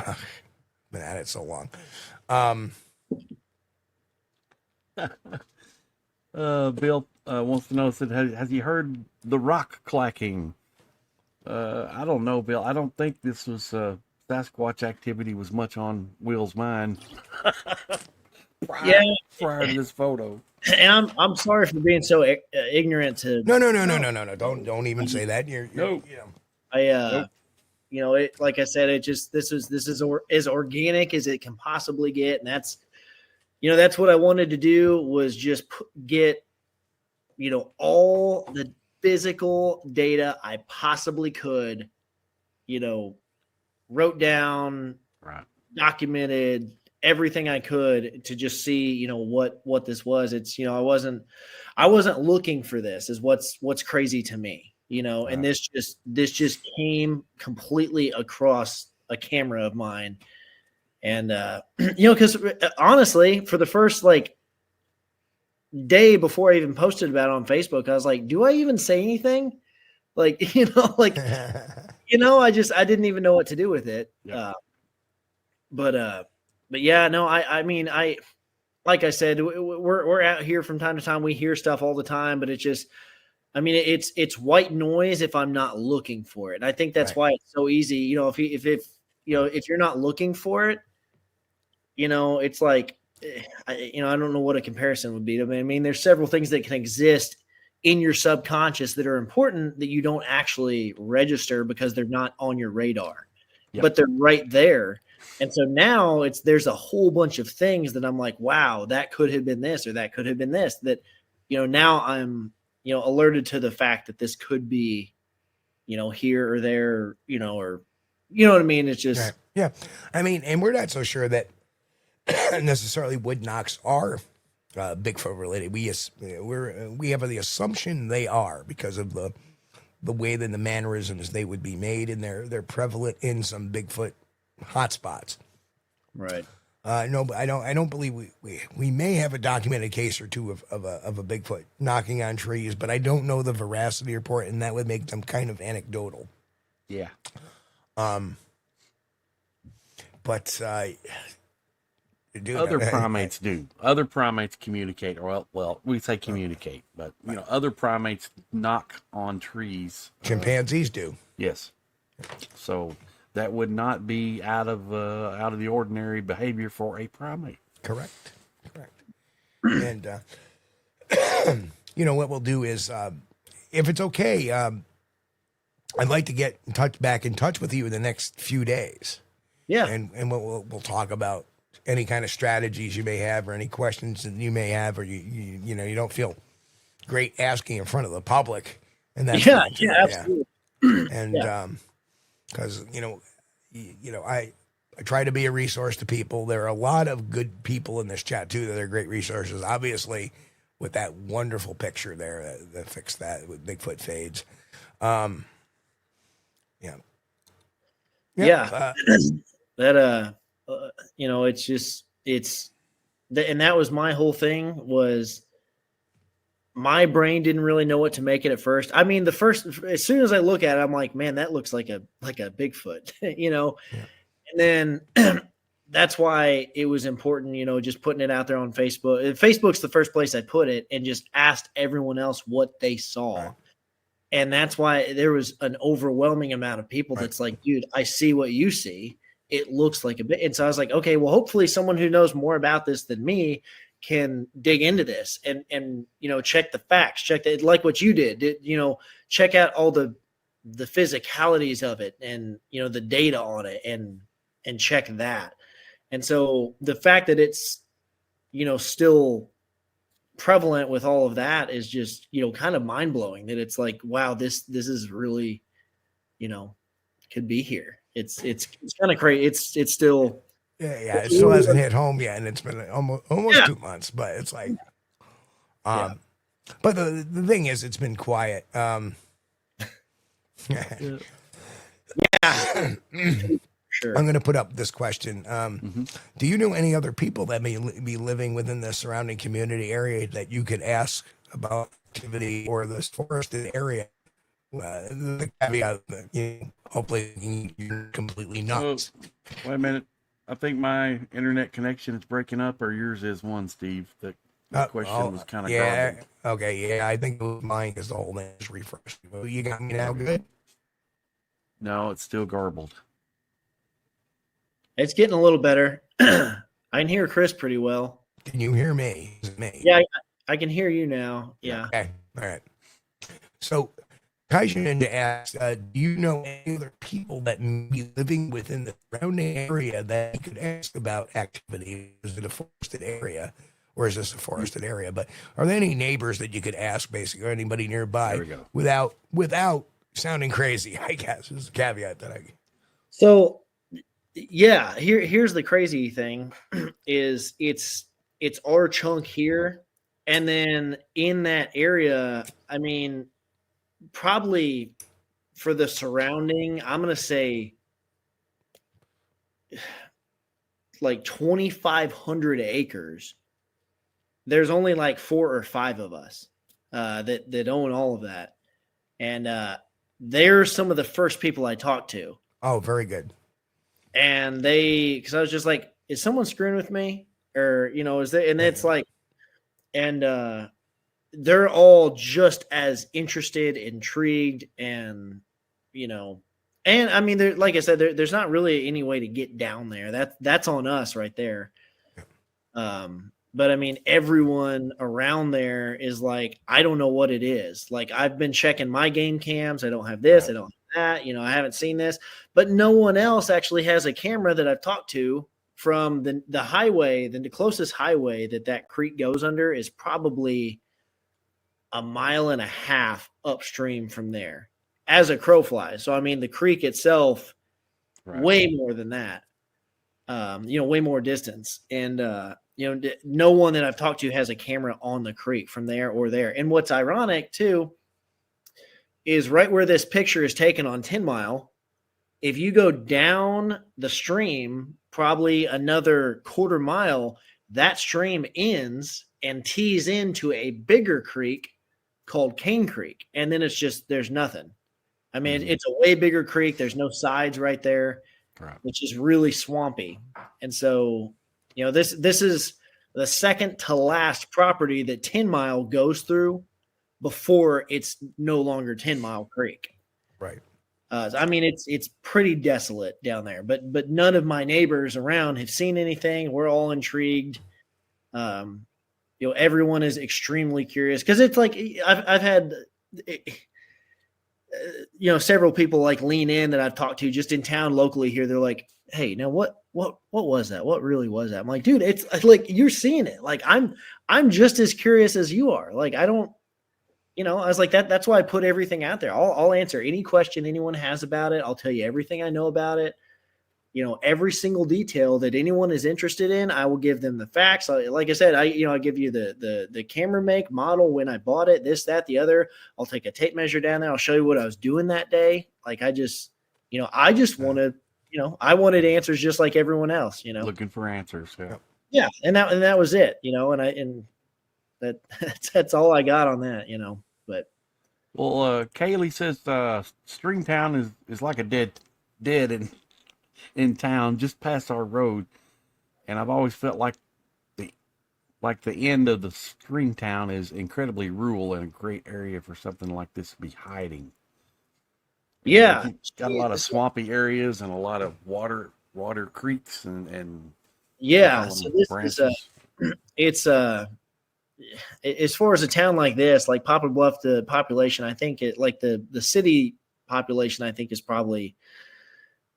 Been at it so long. Bill wants to know, said, has he heard the rock clacking? I don't know, Bill. I don't think this was Sasquatch activity was much on Will's mind prior to this photo. And I'm sorry for being so ignorant to. No. Don't even say that. You're Nope. you know. I you know, it, like I said, it just this is as organic as it can possibly get, and that's, you know, that's what I wanted to do, was just get, you know, all the physical data I possibly could, you know, wrote down, Right. documented everything I could to just see, you know, what this was. It's, you know, I wasn't looking for this, is what's crazy to me, you know, and this just came completely across a camera of mine. And, you know, because honestly, for the first like day before I even posted about it on Facebook, I was like, do I even say anything? Like, you know, like, you know, I didn't even know what to do with it. Yeah. But yeah, no, I mean, like I said, we're out here from time to time. We hear stuff all the time, but it's just, I mean, it's white noise if I'm not looking for it. And I think that's why it's so easy. You know, if you know, if you're not looking for it, you know, it's like, you know, I don't know what a comparison would be. I mean, there's several things that can exist in your subconscious that are important that you don't actually register because they're not on your radar, but they're right there. And so now there's a whole bunch of things that I'm like, wow, that could have been this, or that could have been this, that, you know, now I'm, you know, alerted to the fact that this could be, you know, here or there, you know, or, you know what I mean? It's just, yeah. I mean, and we're not so sure that necessarily wood knocks are Bigfoot related. We have the assumption they are because of the way that the mannerisms they would be made, and they're prevalent in some Bigfoot hotspots. right. No, but I don't believe we may have a documented case or two of a Bigfoot knocking on trees, but I don't know the veracity report, and that would make them kind of anecdotal. Yeah. But other primates do. Other primates communicate, or well, we say communicate, but you know, other primates knock on trees. Chimpanzees do. Yes. So that would not be out of the ordinary behavior for a primate. Correct. And you know what we'll do is, if it's okay, I'd like to get back in touch with you in the next few days. Yeah. And we'll talk about any kind of strategies you may have, or any questions that you may have, or you know, you don't feel great asking in front of the public. And that's absolutely. And because you know, I try to be a resource to people. There are a lot of good people in this chat too that are great resources. Obviously, with that wonderful picture there that fixed that with Bigfoot fades. That you know, it's just and that was my whole thing. Was my brain didn't really know what to make it at first. I mean, as soon as I look at it, I'm like, man, that looks like a Bigfoot, you know. Yeah. And then that's why it was important, you know, just putting it out there on Facebook. Facebook's the first place I put it, and just asked everyone else what they saw. Right. And that's why there was an overwhelming amount of people that's like, dude, I see what you see. It looks like a bit. And so I was like, okay, well, hopefully someone who knows more about this than me can dig into this and you know, check the facts, check that, like what you did, you know, check out all the physicalities of it, and, you know, the data on it, and check that. And so the fact that it's, you know, still prevalent with all of that is just, you know, kind of mind blowing, that it's like, wow, this is really, you know, could be here. It's kind of crazy. It's still. Yeah. It still hasn't hit home yet, and it's been almost 2 months. But it's like, but the thing is, it's been quiet. Sure. I'm going to put up this question. Do you know any other people that may be living within the surrounding community area that you could ask about activity or this forested area the caveat that, hopefully you're completely nuts. Wait a minute. I think my internet connection is breaking up, or yours is one, Steve. The question was kind of garbled. Okay, yeah, I think it was mine because the whole thing is refreshed. You got me now, good? No, it's still garbled. It's getting a little better. I can hear Chris pretty well. Can you hear me? Is it me? Yeah, I can hear you now. Yeah. Okay, all right. So, Kaijin asks, do you know any other people that may be living within the surrounding area that you could ask about activity? Is it a forested area, or is this a forested area? But are there any neighbors that you could ask, basically, or anybody nearby, There we go. without sounding crazy? I guess is the caveat that I. So, yeah, here's the crazy thing: is it's our chunk here, and then in that area, I mean, probably for the surrounding, I'm gonna say like 2,500 acres. There's only like 4 or 5 of us that own all of that, and they're some of the first people I talked to. Oh, very good. And because I was just like, is someone screwing with me, or is there? And it's like, and they're all just as interested, intrigued, and and I mean, like I said, there's not really any way to get down there. That's on us right there. But I mean, everyone around there is like, I don't know what it is. Like, I've been checking my game cams. I don't have this. I don't have that. I haven't seen this. But no one else actually has a camera that I've talked to from the highway. The closest highway that creek goes under is probably 1.5 miles upstream from there as a crow flies. So, I mean, the creek itself, way more than that, way more distance. And, no one that I've talked to has a camera on the creek from there or there. And what's ironic too, is right where this picture is taken on 10 Mile, if you go down the stream, probably another 1/4 mile, that stream ends and tees into a bigger creek called Cane Creek. And then there's nothing. I mean, it's a way bigger creek. There's no sides right there, which is really swampy. And so, this is the second to last property that 10 Mile goes through before it's no longer 10 Mile Creek. Right. I mean, it's pretty desolate down there, but none of my neighbors around have seen anything. We're all intrigued. Everyone is extremely curious because it's like I've had several people like lean in that I've talked to just in town locally here. They're like, hey, now what was that? What really was that? I'm like, dude, it's like you're seeing it. Like I'm just as curious as you are. Like I don't, I was like that's why I put everything out there. I'll answer any question anyone has about it. I'll tell you everything I know about it. Every single detail that anyone is interested in, I will give them the facts. Like I said, I give you the camera make, model, when I bought it, this, that, the other. I'll take a tape measure down there. I'll show you what I was doing that day. Like I just wanted, I wanted answers just like everyone else, Looking for answers. Yeah. Yeah. And that was it, and that's all I got on that, but. Well, Kaylee says, Stringtown is like a dead in town just past our road. And I've always felt like the end of the Stringtown is incredibly rural and a great area for something like this to be hiding. Yeah. It's got a lot of swampy areas and a lot of water creeks and yeah. So this is as far as a town like this, like Poplar Bluff, the population, I think the city population, I think is probably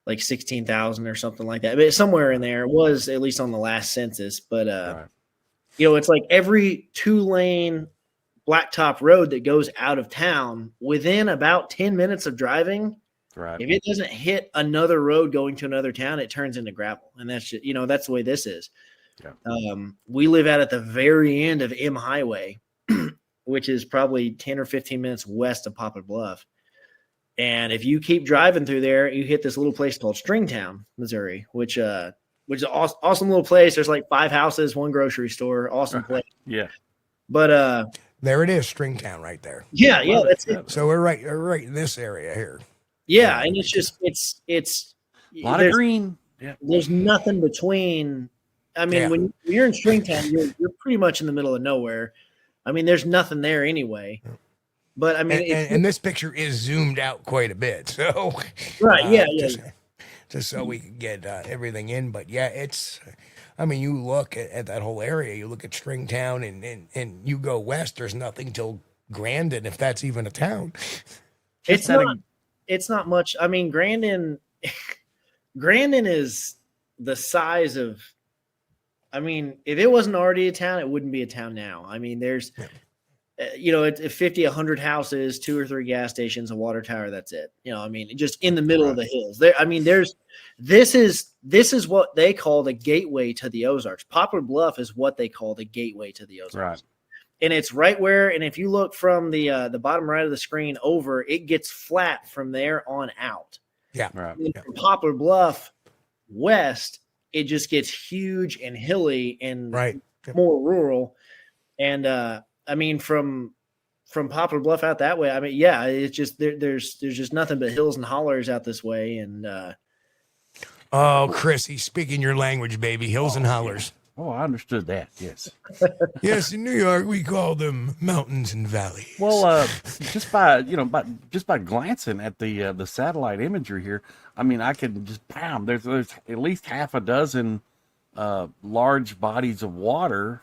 like 16,000 or something like that. But somewhere in there, it was at least on the last census. But it's like every 2-lane blacktop road that goes out of town within about 10 minutes of driving. Right. If it doesn't hit another road going to another town, it turns into gravel. And that's just, that's the way this is. Yeah. We live out at the very end of M Highway, which is probably 10 or 15 minutes west of Poplar Bluff. And if you keep driving through there, you hit this little place called Stringtown, Missouri, which is an awesome little place. There's like 5 houses, 1 grocery store, awesome place. Yeah. But There it is, Stringtown, right there. Yeah, yeah, that's it. So we're right in this area here. Yeah, and it's just it's A lot of green. Yeah. There's nothing between. I mean, when you're in Stringtown, you're pretty much in the middle of nowhere. I mean, there's nothing there anyway. But I mean, and this picture is zoomed out quite a bit, so right, yeah. Just so we can get everything in. But yeah, it's. I mean, you look at that whole area. You look at Stringtown, and you go west. There's nothing till Grandin, if that's even a town. It's not much. I mean, Grandin is the size of. I mean, if it wasn't already a town, it wouldn't be a town now. I mean, there's, it's 50, 100 houses, 2 or 3 gas stations, a water tower. That's it. I mean, just in the middle of the hills. This is what they call the gateway to the Ozarks. Poplar Bluff is what they call the gateway to the Ozarks. Right. And it's right where, and if you look from the bottom right of the screen over, it gets flat from there on out. Yeah. Right. From Poplar Bluff west, it just gets huge and hilly and more rural. And I mean, from Poplar Bluff out that way, I mean, yeah, it's just there's just nothing but hills and hollers out this way. And oh, Chris, he's speaking your language, baby. Hills and hollers. Oh, I understood that. Yes. Yes, in New York we call them mountains and valleys. Well, just by glancing at the satellite imagery here, I mean, I can just bam. There's at least half a dozen large bodies of water,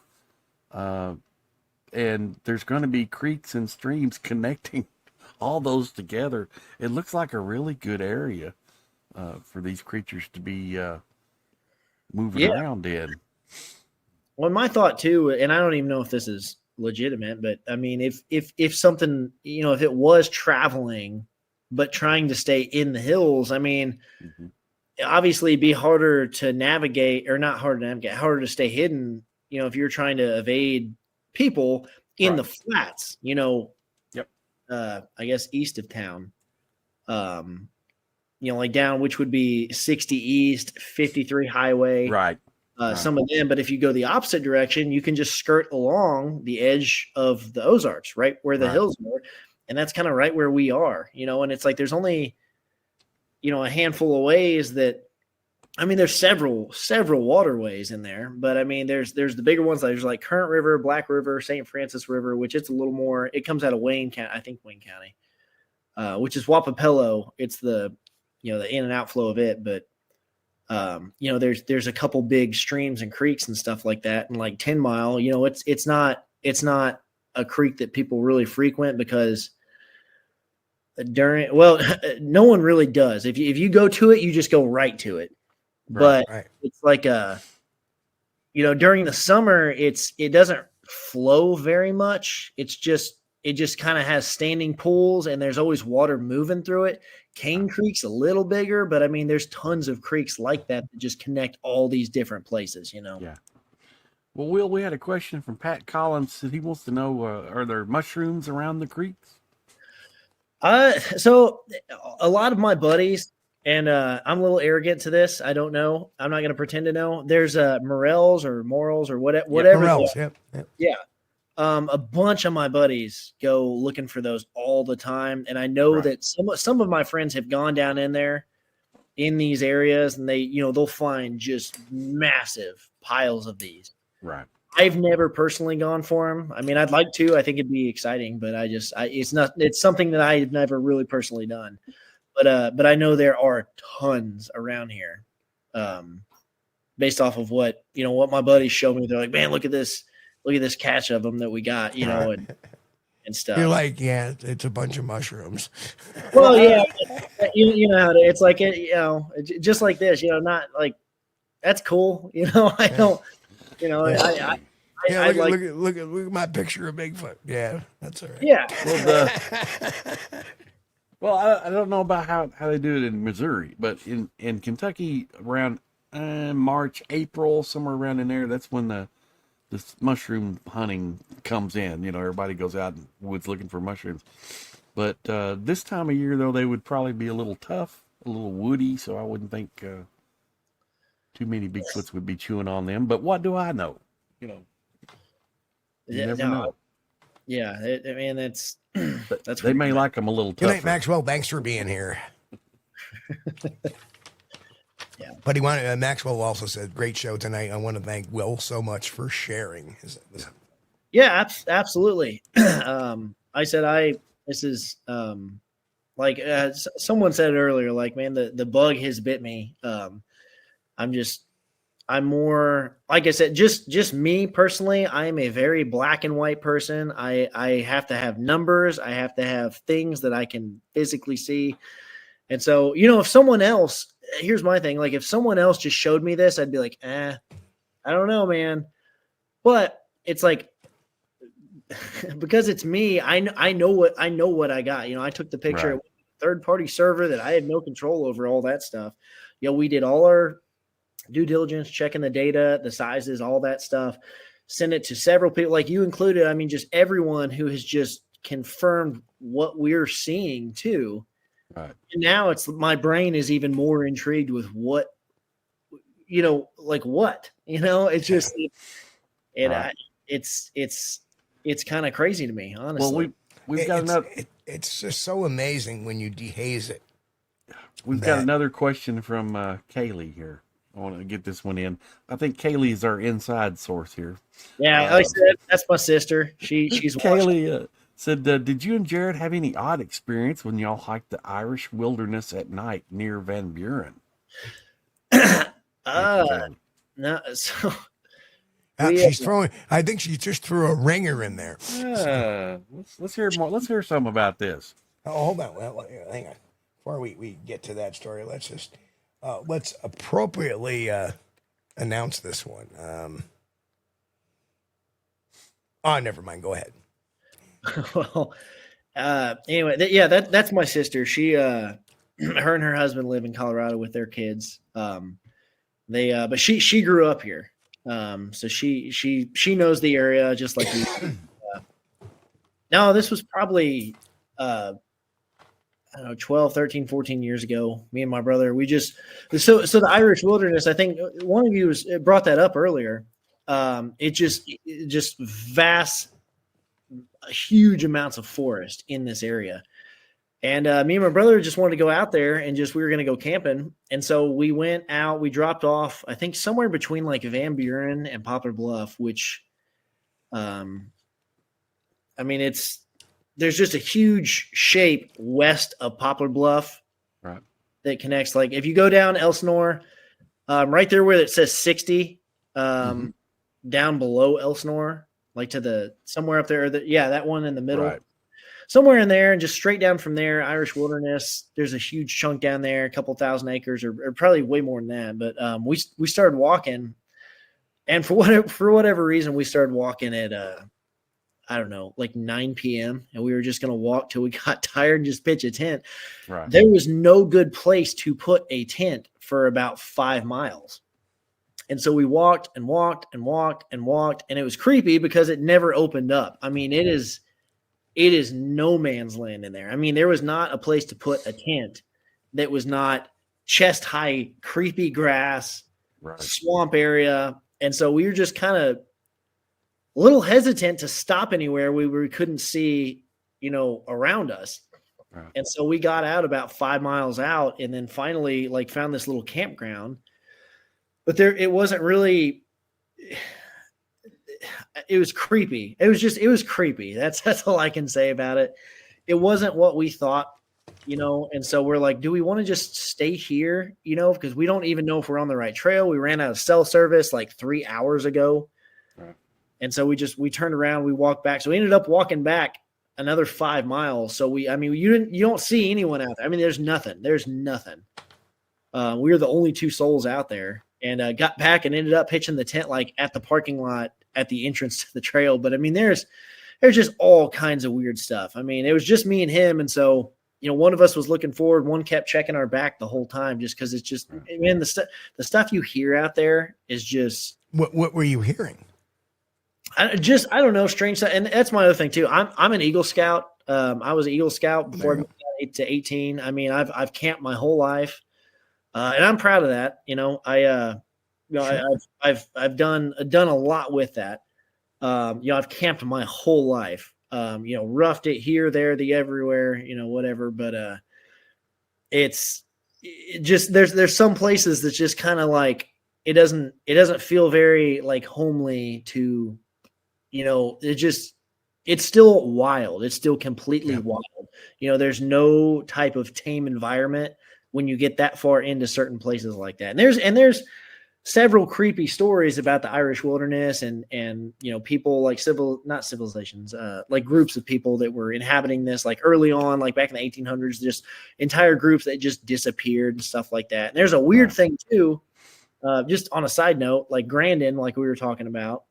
and there's going to be creeks and streams connecting all those together. It looks like a really good area for these creatures to be moving around in. Well, my thought too, and I don't even know if this is legitimate, but I mean, if something, if it was traveling, but trying to stay in the hills, I mean, obviously it'd be harder to navigate, or not harder to navigate, harder to stay hidden, if you're trying to evade people in the flats, I guess east of town, like down, which would be 60 East, 53 Highway. Right. Some of them, but if you go the opposite direction, you can just skirt along the edge of the Ozarks, right where the hills are, and that's kind of right where we are, and it's like there's only, a handful of ways that, I mean, there's several waterways in there, but I mean, there's the bigger ones. There's like Current River, Black River, St. Francis River, which it's a little more. It comes out of Wayne County, I think Wayne County, which is Wapapello. It's the the in and outflow of it, but. There's a couple big streams and creeks and stuff like that. And like 10 Mile, it's not a creek that people really frequent because no one really does. If you go to it, you just go right to it. But it's like during the summer, it doesn't flow very much. It just kind of has standing pools and there's always water moving through it. Cane Creek's a little bigger, but I mean, there's tons of creeks like that just connect all these different places, Yeah. Well, Will, we had a question from Pat Collins. He wants to know, are there mushrooms around the creeks? So a lot of my buddies, and I'm a little arrogant to this. I don't know. I'm not going to pretend to know. There's morels or morals or whatever. Morels, yep. Yeah. A bunch of my buddies go looking for those all the time. And I know that some of my friends have gone down in there in these areas and they'll find just massive piles of these. Right. I've never personally gone for them. I mean, I'd like to, I think it'd be exciting, but it's something that I've never really personally done, but I know there are tons around here. Based off of what my buddies showed me, they're like, man, look at this catch of them that we got, and stuff. You're like, yeah, it's a bunch of mushrooms. Well, yeah, you know how it is. It's like just like this, not like that's cool. I don't, look at my picture of Bigfoot. Yeah, that's all right. Yeah. Well, I don't know about how they do it in Missouri, but in Kentucky around March, April, somewhere around in there, that's when this mushroom hunting comes in. Everybody goes out in the woods looking for mushrooms. But this time of year, though, they would probably be a little tough, a little woody, so I wouldn't think too many Bigfoots would be chewing on them. But what do I know? You never know. Yeah, I mean that's They may like them a little Good tougher. night, Maxwell. Thanks for being here. Yeah. But Maxwell also said, great show tonight. I want to thank Will so much for sharing. Yeah, absolutely. I said this is like someone said earlier, like, man, the bug has bit me. I'm more, like I said, just me personally. I am a very black and white person. I have to have numbers. I have to have things that I can physically see. And so, if someone else, here's my thing, like if someone else just showed me this, I'd be like, I don't know, man. But it's like, because it's me, I know what I got. I took the picture, Right. third-party server that I had no control over, all that stuff. We did all our due diligence, checking the data, the sizes, all that stuff, send it to several people, like you included. I mean, just everyone who has just confirmed what we're seeing too. Right. And now it's my brain is even more intrigued with what, like what, it's just, Right. it's kind of crazy to me, honestly. Well, we've got another. It's just so amazing when you dehaze it. We've got another question from Kaylee here. I want to get this one in. I think Kaylee is our inside source here. Yeah, like I said, that's my sister. She's Kaylee said, did you and Jared have any odd experience when y'all hiked the Irish wilderness at night near Van Buren? No, so she's throwing. I think she just threw a ringer in there. Let's hear more. Let's hear some about this. Oh, hold on. Well, hang on. Before we get to that story, let's appropriately announce this one. Never mind. Go ahead. Well, anyway, that's my sister. She, her and her husband live in Colorado with their kids. But she grew up here. So she knows the area just like we. No, this was probably, I don't know, 12, 13, 14 years ago. Me and my brother, so the Irish wilderness, I think one of you brought that up earlier. It just vast, huge amounts of forest in this area. And me and my brother just wanted to go out there and we were going to go camping. And so we went out, we dropped off, I think somewhere between like Van Buren and Poplar Bluff, which, I mean, there's just a huge shape west of Poplar Bluff, right, that connects. Like if you go down Elsinore, right there where it says 60, down below Elsinore, like to somewhere up there, that one in the middle, right, somewhere in there, and just straight down from there, Irish wilderness. There's a huge chunk down there, a couple thousand acres, or probably way more than that. But we started walking, and for whatever reason, we started walking at I don't know, like 9 p.m. and we were just going to walk till we got tired and just pitch a tent. right. There was no good place to put a tent for about 5 miles. And so we walked and walked and walked and walked, and it was creepy because it never opened up. I mean, it is no man's land in there. I mean, there was not a place to put a tent that was not chest high, creepy grass, Right. swamp area. And so we were just kind of a little hesitant to stop anywhere we couldn't see, around us. Right. And so we got out about 5 miles out, and then finally found this little campground. But it wasn't really, it was creepy. It was creepy. That's all I can say about it. It wasn't what we thought, and so we're like, do we want to just stay here? Because we don't even know if we're on the right trail. We ran out of cell service like 3 hours ago. Right. And so we turned around, we walked back. So we ended up walking back another 5 miles. So you don't see anyone out there. I mean, there's nothing. We were the only two souls out there, and got back and ended up pitching the tent like at the parking lot at the entrance to the trail. But I mean, there's just all kinds of weird stuff. I mean, it was just me and him. And so, one of us was looking forward. One kept checking our back the whole time, just because it's just, man, the stuff you hear out there is just. What were you hearing? I don't know, strange stuff. And that's my other thing too. I'm an Eagle Scout. I was an Eagle Scout before I got to 18. I mean, I've camped my whole life, and I'm proud of that. I've done a lot with that. I've camped my whole life. roughed it here, there, the everywhere, whatever. But it just there's some places that's just kind of like it doesn't feel very like homely to, it's still wild. It's still completely wild. There's no type of tame environment when you get that far into certain places like that. And there's several creepy stories about the Irish wilderness and people like not civilizations, like groups of people that were inhabiting this like early on, like back in the 1800s, just entire groups that just disappeared and stuff like that. And there's a weird thing too, just on a side note, like Grandin, like we were talking about,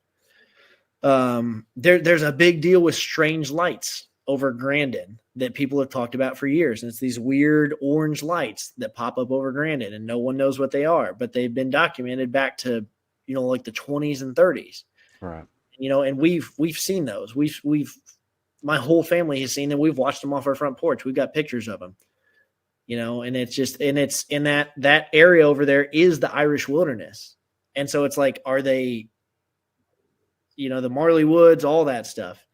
there's a big deal with strange lights over Grandin that people have talked about for years. And it's these weird orange lights that pop up over Grandin and no one knows what they are, but they've been documented back to, like the 20s and 30s. Right. And we've seen those. My whole family has seen them. We've watched them off our front porch. We've got pictures of them, and it's in that area over there is the Irish wilderness. And so it's like, are they, the Marley Woods, all that stuff.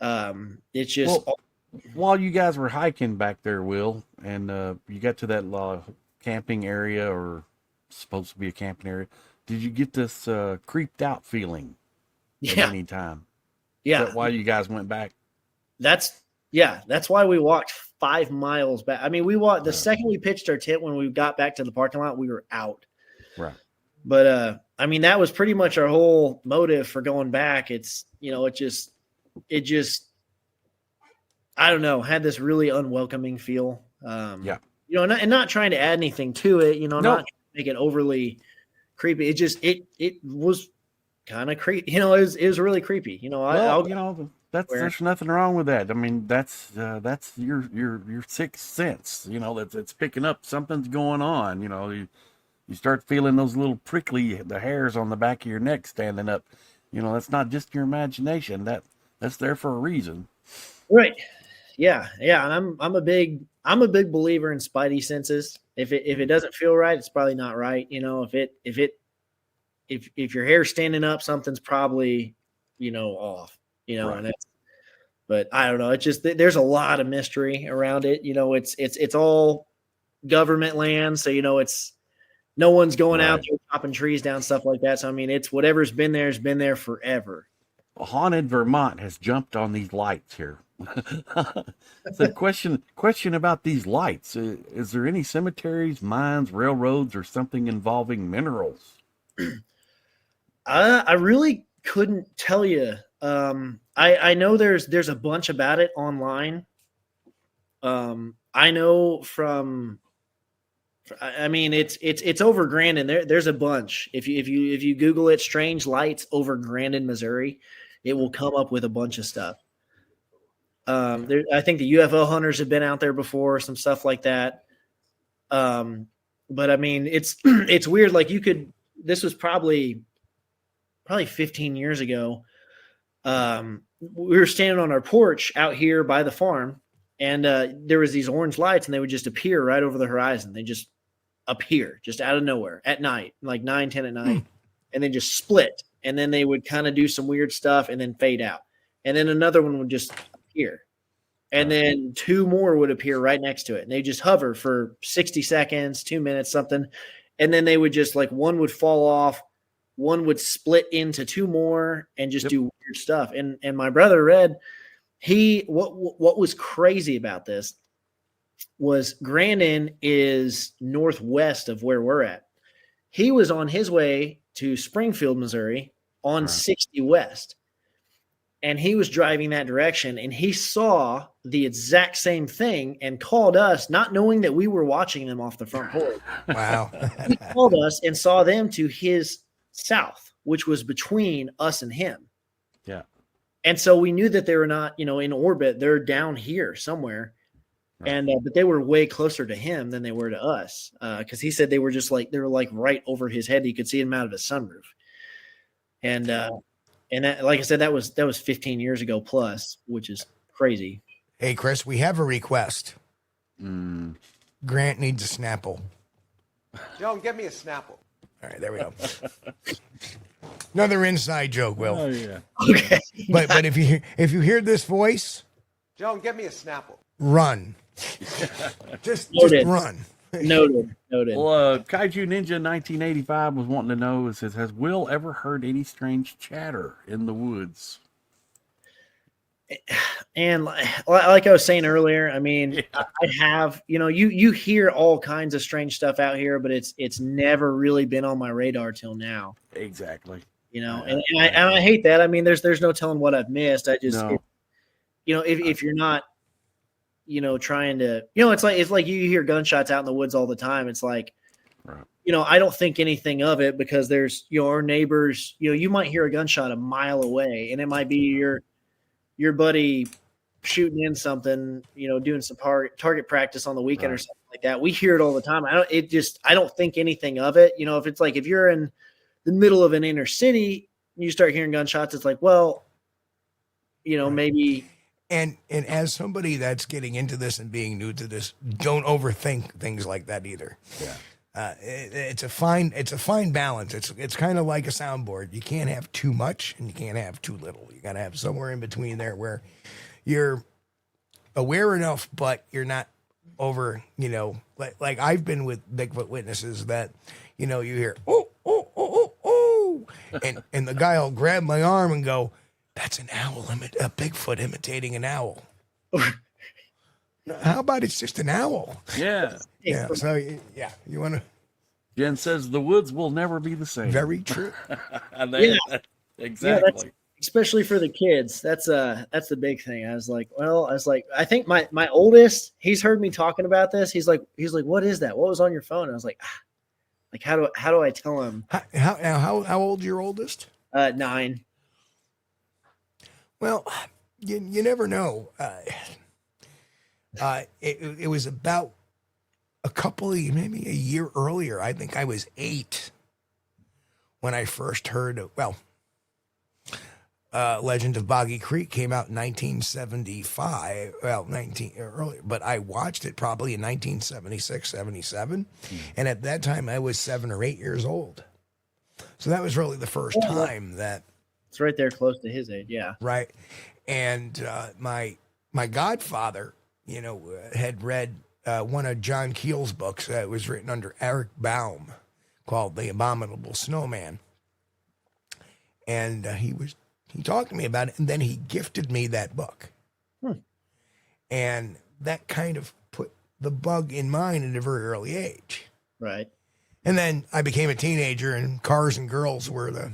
It's just while you guys were hiking back there, Will, and you got to that camping area, or supposed to be a camping area, did you get this creeped out feeling at any time? Yeah. Is that why you guys went back? That's why we walked 5 miles back. I mean, we walked the second we pitched our tent. When we got back to the parking lot, we were out. Right. But I mean, that was pretty much our whole motive for going back. It's, it just, I don't know, had this really unwelcoming feel. And not trying to add anything to it, not trying to make it overly creepy. It just, it was kind of creepy. It was really creepy. There's nothing wrong with that. I mean, that's your sixth sense, that's picking up something's going on. You start feeling those little the hairs on the back of your neck standing up. That's not just your imagination. That's there for a reason. Right. Yeah. Yeah. And I'm a big believer in spidey senses. If it doesn't feel right, it's probably not right. If your hair's standing up, something's probably, off, right. But I don't know. It's just, there's a lot of mystery around it. It's all government land. So, it's, no one's going out there chopping trees down, stuff like that. So, I mean, it's whatever's been there has been there forever. Haunted Vermont has jumped on these lights here. So question about these lights. Is there any cemeteries, mines, railroads, or something involving minerals? I really couldn't tell you. I know there's a bunch about it online. I know from, I mean, it's over Grandin. There's a bunch. If you Google it, strange lights over Grandin, Missouri, it will come up with a bunch of stuff. I think the UFO hunters have been out there before, some stuff like that. But I mean, it's weird. Like this was probably 15 years ago. We were standing on our porch out here by the farm, and there was these orange lights, and they would just appear right over the horizon. They just appear just out of nowhere at night, like 9-10 at night, and then just split. And then they would kind of do some weird stuff and then fade out. And then another one would just appear. And then 2 more would appear right next to it. And they just hover for 60 seconds, 2 minutes, something. And then they would just one would fall off. One would split into 2 more and just do weird stuff. And my brother Red, what was crazy about this was Grandin is northwest of where we're at. He was on his way to Springfield, Missouri on 60 West. And he was driving that direction, and he saw the exact same thing and called us, not knowing that we were watching them off the front porch. Wow. He called us and saw them to his south, which was between us and him. Yeah. And so we knew that they were not, in orbit. They're down here somewhere. Right. And but they were way closer to him than they were to us, because he said they were right over his head. He could see him out of his sunroof. And that, like I said, that was 15 years ago plus, which is crazy. Hey, Chris, we have a request. Grant needs a Snapple. Joan, get me a Snapple. All right, there we go. Another inside joke, Will. Oh yeah. Okay. But if you hear this voice, Joan, get me a Snapple. run. just Noted. run. Noted. Well, Kaiju Ninja 1985 was wanting to know, it says, has Will ever heard any strange chatter in the woods? And like I was saying earlier, I mean, I have, you hear all kinds of strange stuff out here, but it's never really been on my radar till now. Exactly. And I hate that. I mean, there's no telling what I've missed. I just, No. if you're not, trying to, it's like you hear gunshots out in the woods all the time. It's like, Right. I don't think anything of it because there's, our neighbors, you might hear a gunshot a mile away and it might be your buddy shooting in something, doing some target practice on the weekend or something like that. We hear it all the time. I don't think anything of it. If it's like, if you're in the middle of an inner city, you start hearing gunshots. It's like, well, maybe. And as somebody that's getting into this and being new to this, don't overthink things like that either. Yeah. It's a fine balance. It's kind of like a soundboard. You can't have too much and you can't have too little. You got to have somewhere in between there where you're aware enough, but you're not over. Like I've been with Bigfoot witnesses that, you hear oh, and the guy will grab my arm and go, "That's an owl, a Bigfoot imitating an owl." How about it's just an owl? Yeah. Yeah. So yeah, you want to. Jen says the woods will never be the same. Very true. Exactly. Especially for the kids. That's the big thing. I was like, I think my oldest, he's heard me talking about this. He's like, what is that? What was on your phone? I was like, how do I tell him? How old your oldest? 9. Well, you never know. It was about maybe a year earlier. I think I was 8 when I first heard Legend of Boggy Creek came out in 1975. Well, 19 earlier, but I watched it probably in 1976, 77. And at that time I was 7 or 8 years old. So that was really the first time that. It's right there close to his age. Yeah. Right. And my godfather, had read one of John Keel's books that was written under Eric Baum called The Abominable Snowman. And he talked to me about it, and then he gifted me that book. And that kind of put the bug in mine at a very early age. Right. And then I became a teenager, and cars and girls were the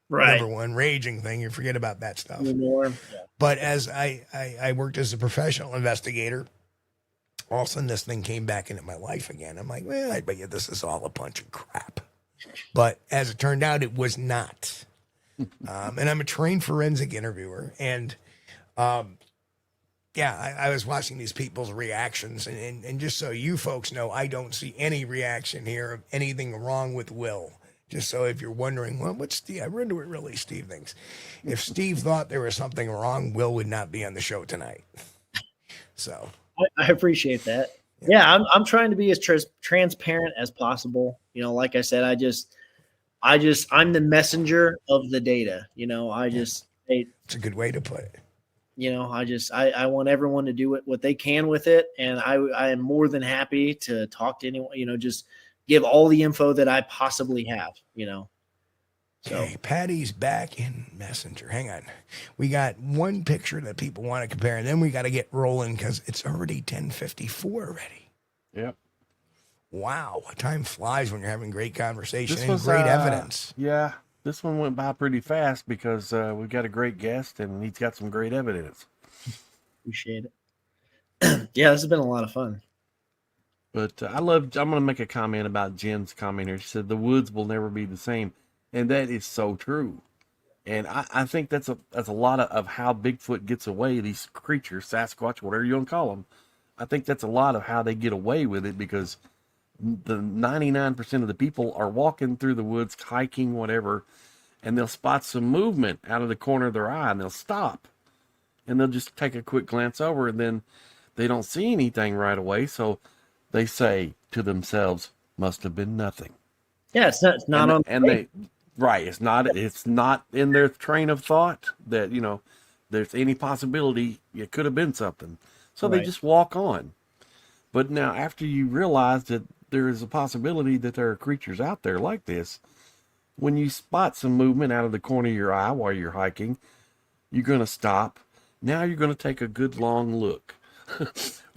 number one raging thing. You forget about that stuff. Yeah. But as I worked as a professional investigator, all of a sudden this thing came back into my life again. I'm like, well, I bet you this is all a bunch of crap. But as it turned out, it was not. And I'm a trained forensic interviewer. And I was watching these people's reactions. And just so you folks know, I don't see any reaction here of anything wrong with Will. Just so if you're wondering, well, what's Steve? I wonder what really Steve thinks. If Steve thought there was something wrong, Will would not be on the show tonight. So I appreciate that. Yeah, I'm trying to be as transparent as possible. Like I said, I'm the messenger of the data. It's a good way to put it. I want everyone to do what they can with it, and I am more than happy to talk to anyone. Just give all the info that I possibly have, So Okay, Patty's back in Messenger. Hang on. We got one picture that people want to compare, and then we got to get rolling because it's already 10:54 already. Yep. Wow. Time flies when you're having great conversation and great evidence. Yeah. This one went by pretty fast because we've got a great guest and he's got some great evidence. Appreciate it. Yeah, this has been a lot of fun. But I'm going to make a comment about Jen's comment here. She said, the woods will never be the same. And that is so true. And I think that's a lot of how Bigfoot gets away, these creatures, Sasquatch, whatever you want to call them. I think that's a lot of how they get away with it because the 99% of the people are walking through the woods, hiking, whatever, and they'll spot some movement out of the corner of their eye and they'll stop. And they'll just take a quick glance over and then they don't see anything right away. So they say to themselves, must have been nothing. Yeah, it's not on. And Right. It's not in their train of thought that, there's any possibility it could have been something. So they Right. just walk on. But now after you realize that there is a possibility that there are creatures out there like this, when you spot some movement out of the corner of your eye while you're hiking, you're going to stop. Now you're going to take a good long look.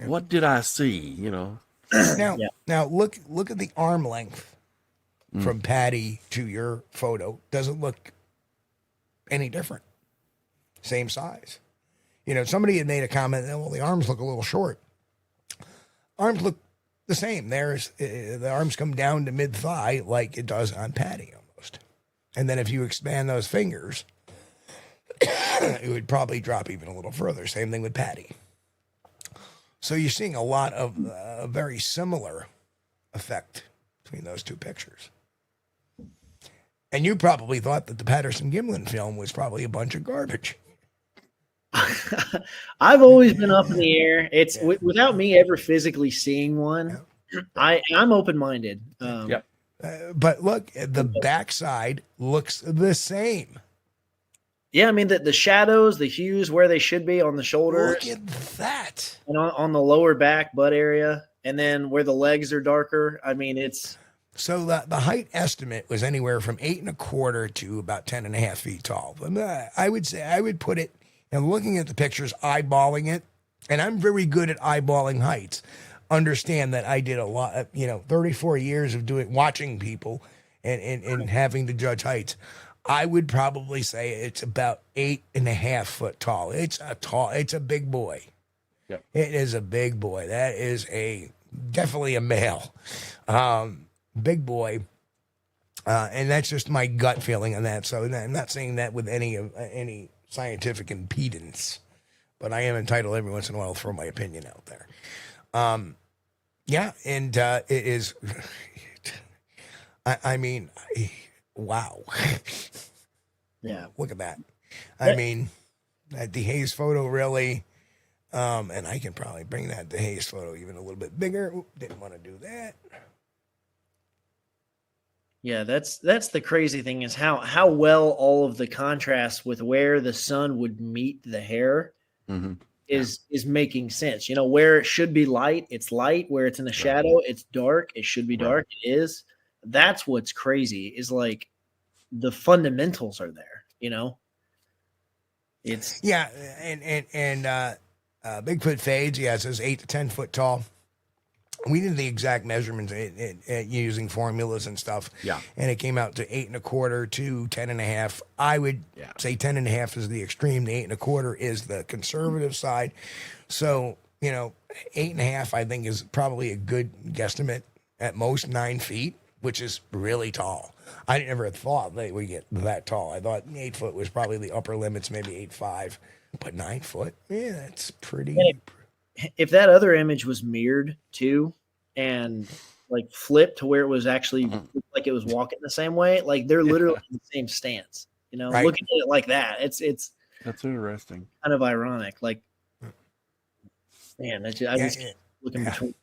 What did I see? Now look at the arm length from Patty to your photo. Doesn't look any different. Same size. Somebody had made a comment that, well, the arms look a little short. Arms look the same. The arms come down to mid thigh like it does on Patty almost. And then if you expand those fingers, it would probably drop even a little further. Same thing with Patty. So you're seeing a lot of a very similar effect between those two pictures. And you probably thought that the Patterson-Gimlin film was probably a bunch of garbage. I've always been up in the air. It's without me ever physically seeing one. I'm open-minded. Yep. But look, the backside looks the same. Yeah, I mean the shadows, the hues where they should be on the shoulders. Look at that. And on the lower back butt area, and then where the legs are darker. I mean, it's so the height estimate was anywhere from 8.25 to about 10.5 feet tall. I would say I would put it. And looking at the pictures, eyeballing it, and I'm very good at eyeballing heights. Understand that I did a lot, 34 years of watching people and having to judge heights. I would probably say it's about 8.5 foot tall. It's a big boy. Yep. It is a big boy. That is definitely a male, big boy. And that's just my gut feeling on that. So I'm not saying that with any scientific impedance, but I am entitled every once in a while to throw my opinion out there. It is. I mean, wow. Yeah. Look at that. I mean, that DeHaze photo really, and I can probably bring that DeHaze photo even a little bit bigger. Oop, didn't want to do that. Yeah, that's the crazy thing is how well all of the contrast with where the sun would meet the hair is making sense. Where it should be light, it's light. Where it's in the shadow, it's dark. It should be dark. It is. That's what's crazy is like the fundamentals are there. It's and Bigfoot fades. Yeah, it says 8 to 10 foot tall. We did the exact measurements using formulas and stuff. Yeah. And it came out to 8.25 to 10.5. I would say 10.5 is the extreme. The 8.25 is the conservative side. So, 8.5, I think, is probably a good guesstimate. At most 9 feet, which is really tall. I never thought they would get that tall. I thought 8 foot was probably the upper limits, maybe 8.5. But 9 foot, yeah, that's pretty. If that other image was mirrored too and like flipped to where it was actually like it was walking the same way, like they're literally in the same stance, Right. looking at it like that. It's That's interesting. kind of ironic. Like, man, I just looking between.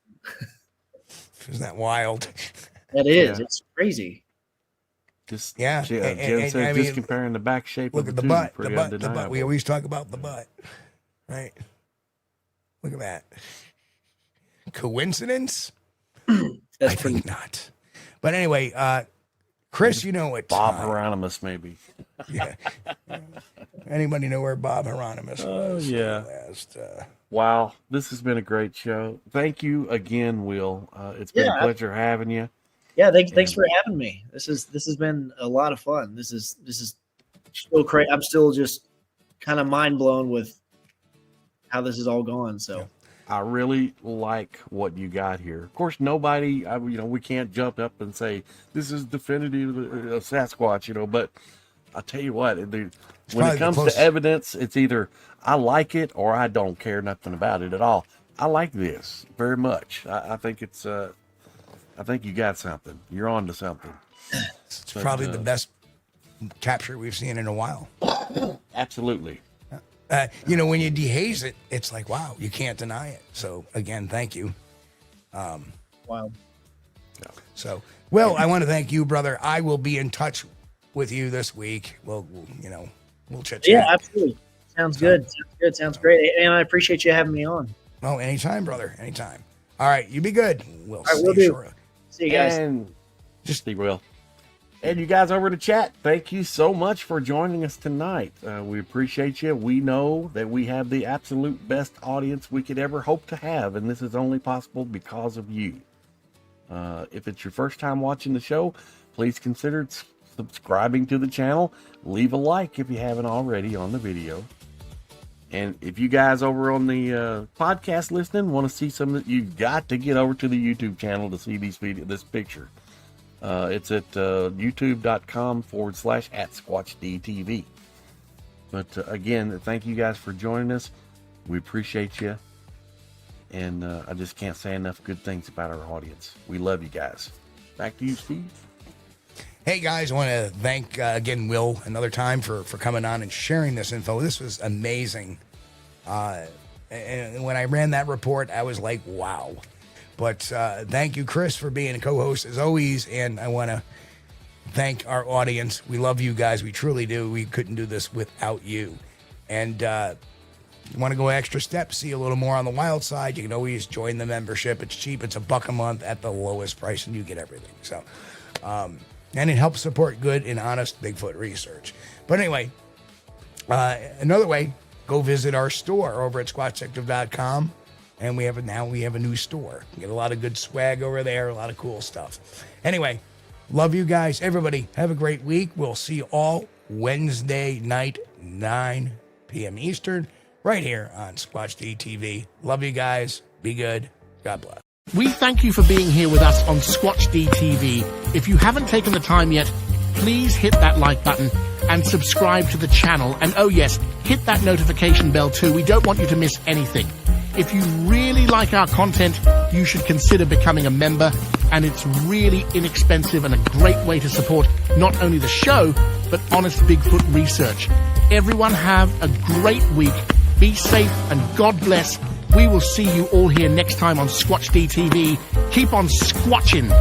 Isn't that wild? That is. Yeah. It's crazy. Just Yeah, Jim and said I just mean, comparing the back shape Look of at the the two, butt. pretty The butt. undeniable. We always talk about the butt, right? Look at that. Coincidence? That's I pretty. think not. But anyway, Chris, you know what? Bob Hieronymus, maybe. Yeah. Anybody know where Bob Hieronymus was? yeah. Last, Wow, this has been a great show. Thank you again, Will. It's been a pleasure having you. Yeah, thanks for having me. This has been a lot of fun. This is still crazy. I'm still just kind of mind blown with how this is all gone. So I really like what you got here. Of course, nobody, we can't jump up and say this is definitive Sasquatch, but I'll tell you what, when it comes to evidence, it's either I like it or I don't care nothing about it at all. I like this very much. I think it's, I think you got something. You're on to something. It's probably the best capture we've seen in a while. Absolutely. When you dehaze it, it's like, wow, you can't deny it. So again, thank you. wow. So, Will, I want to thank you, brother. I will be in touch with you this week. We'll chit-chat. Yeah, absolutely. Sounds good. Sounds good. Sounds great. And I appreciate you having me on. Oh, anytime, brother. Anytime. All right, you be good. We'll right, see we'll you do. shortly. See you guys. And just be real. And you guys over to chat, thank you so much for joining us tonight. We appreciate you. We know that we have the absolute best audience we could ever hope to have, and this is only possible because of you. If it's your first time watching the show, please consider subscribing to the channel. Leave a like if you haven't already on the video. And if you guys over on the podcast listening want to see some, you've got to get over to the YouTube channel to see this picture. It's at youtube.com/@SquatchDTV. But again, thank you guys for joining us. We appreciate you. And I just can't say enough good things about our audience. We love you guys. Back to you, Steve. Hey guys, I want to thank again Will another time for coming on and sharing this info. This was amazing. And when I ran that report, I was like, wow. But thank you, Chris, for being a co-host as always. And I want to thank our audience. We love you guys. We truly do. We couldn't do this without you. And you want to go extra steps, see a little more on the wild side, you can always join the membership. It's cheap. It's $1 a month at the lowest price, and you get everything. So, and it helps support good and honest Bigfoot research. But anyway, another way, go visit our store over at squatchdetective.com. And we have a new store. We get a lot of good swag over there, a lot of cool stuff. Anyway, love you guys. Everybody, have a great week. We'll see you all Wednesday night, 9 p.m. Eastern, right here on Squatch-D TV. Love you guys. Be good. God bless. We thank you for being here with us on Squatch-D TV. If you haven't taken the time yet, please hit that like button and subscribe to the channel. And oh yes, hit that notification bell too. We don't want you to miss anything. If you really like our content, you should consider becoming a member, and it's really inexpensive and a great way to support not only the show, but honest Bigfoot research. Everyone have a great week. Be safe and God bless. We will see you all here next time on Squatch-D TV. Keep on squatching.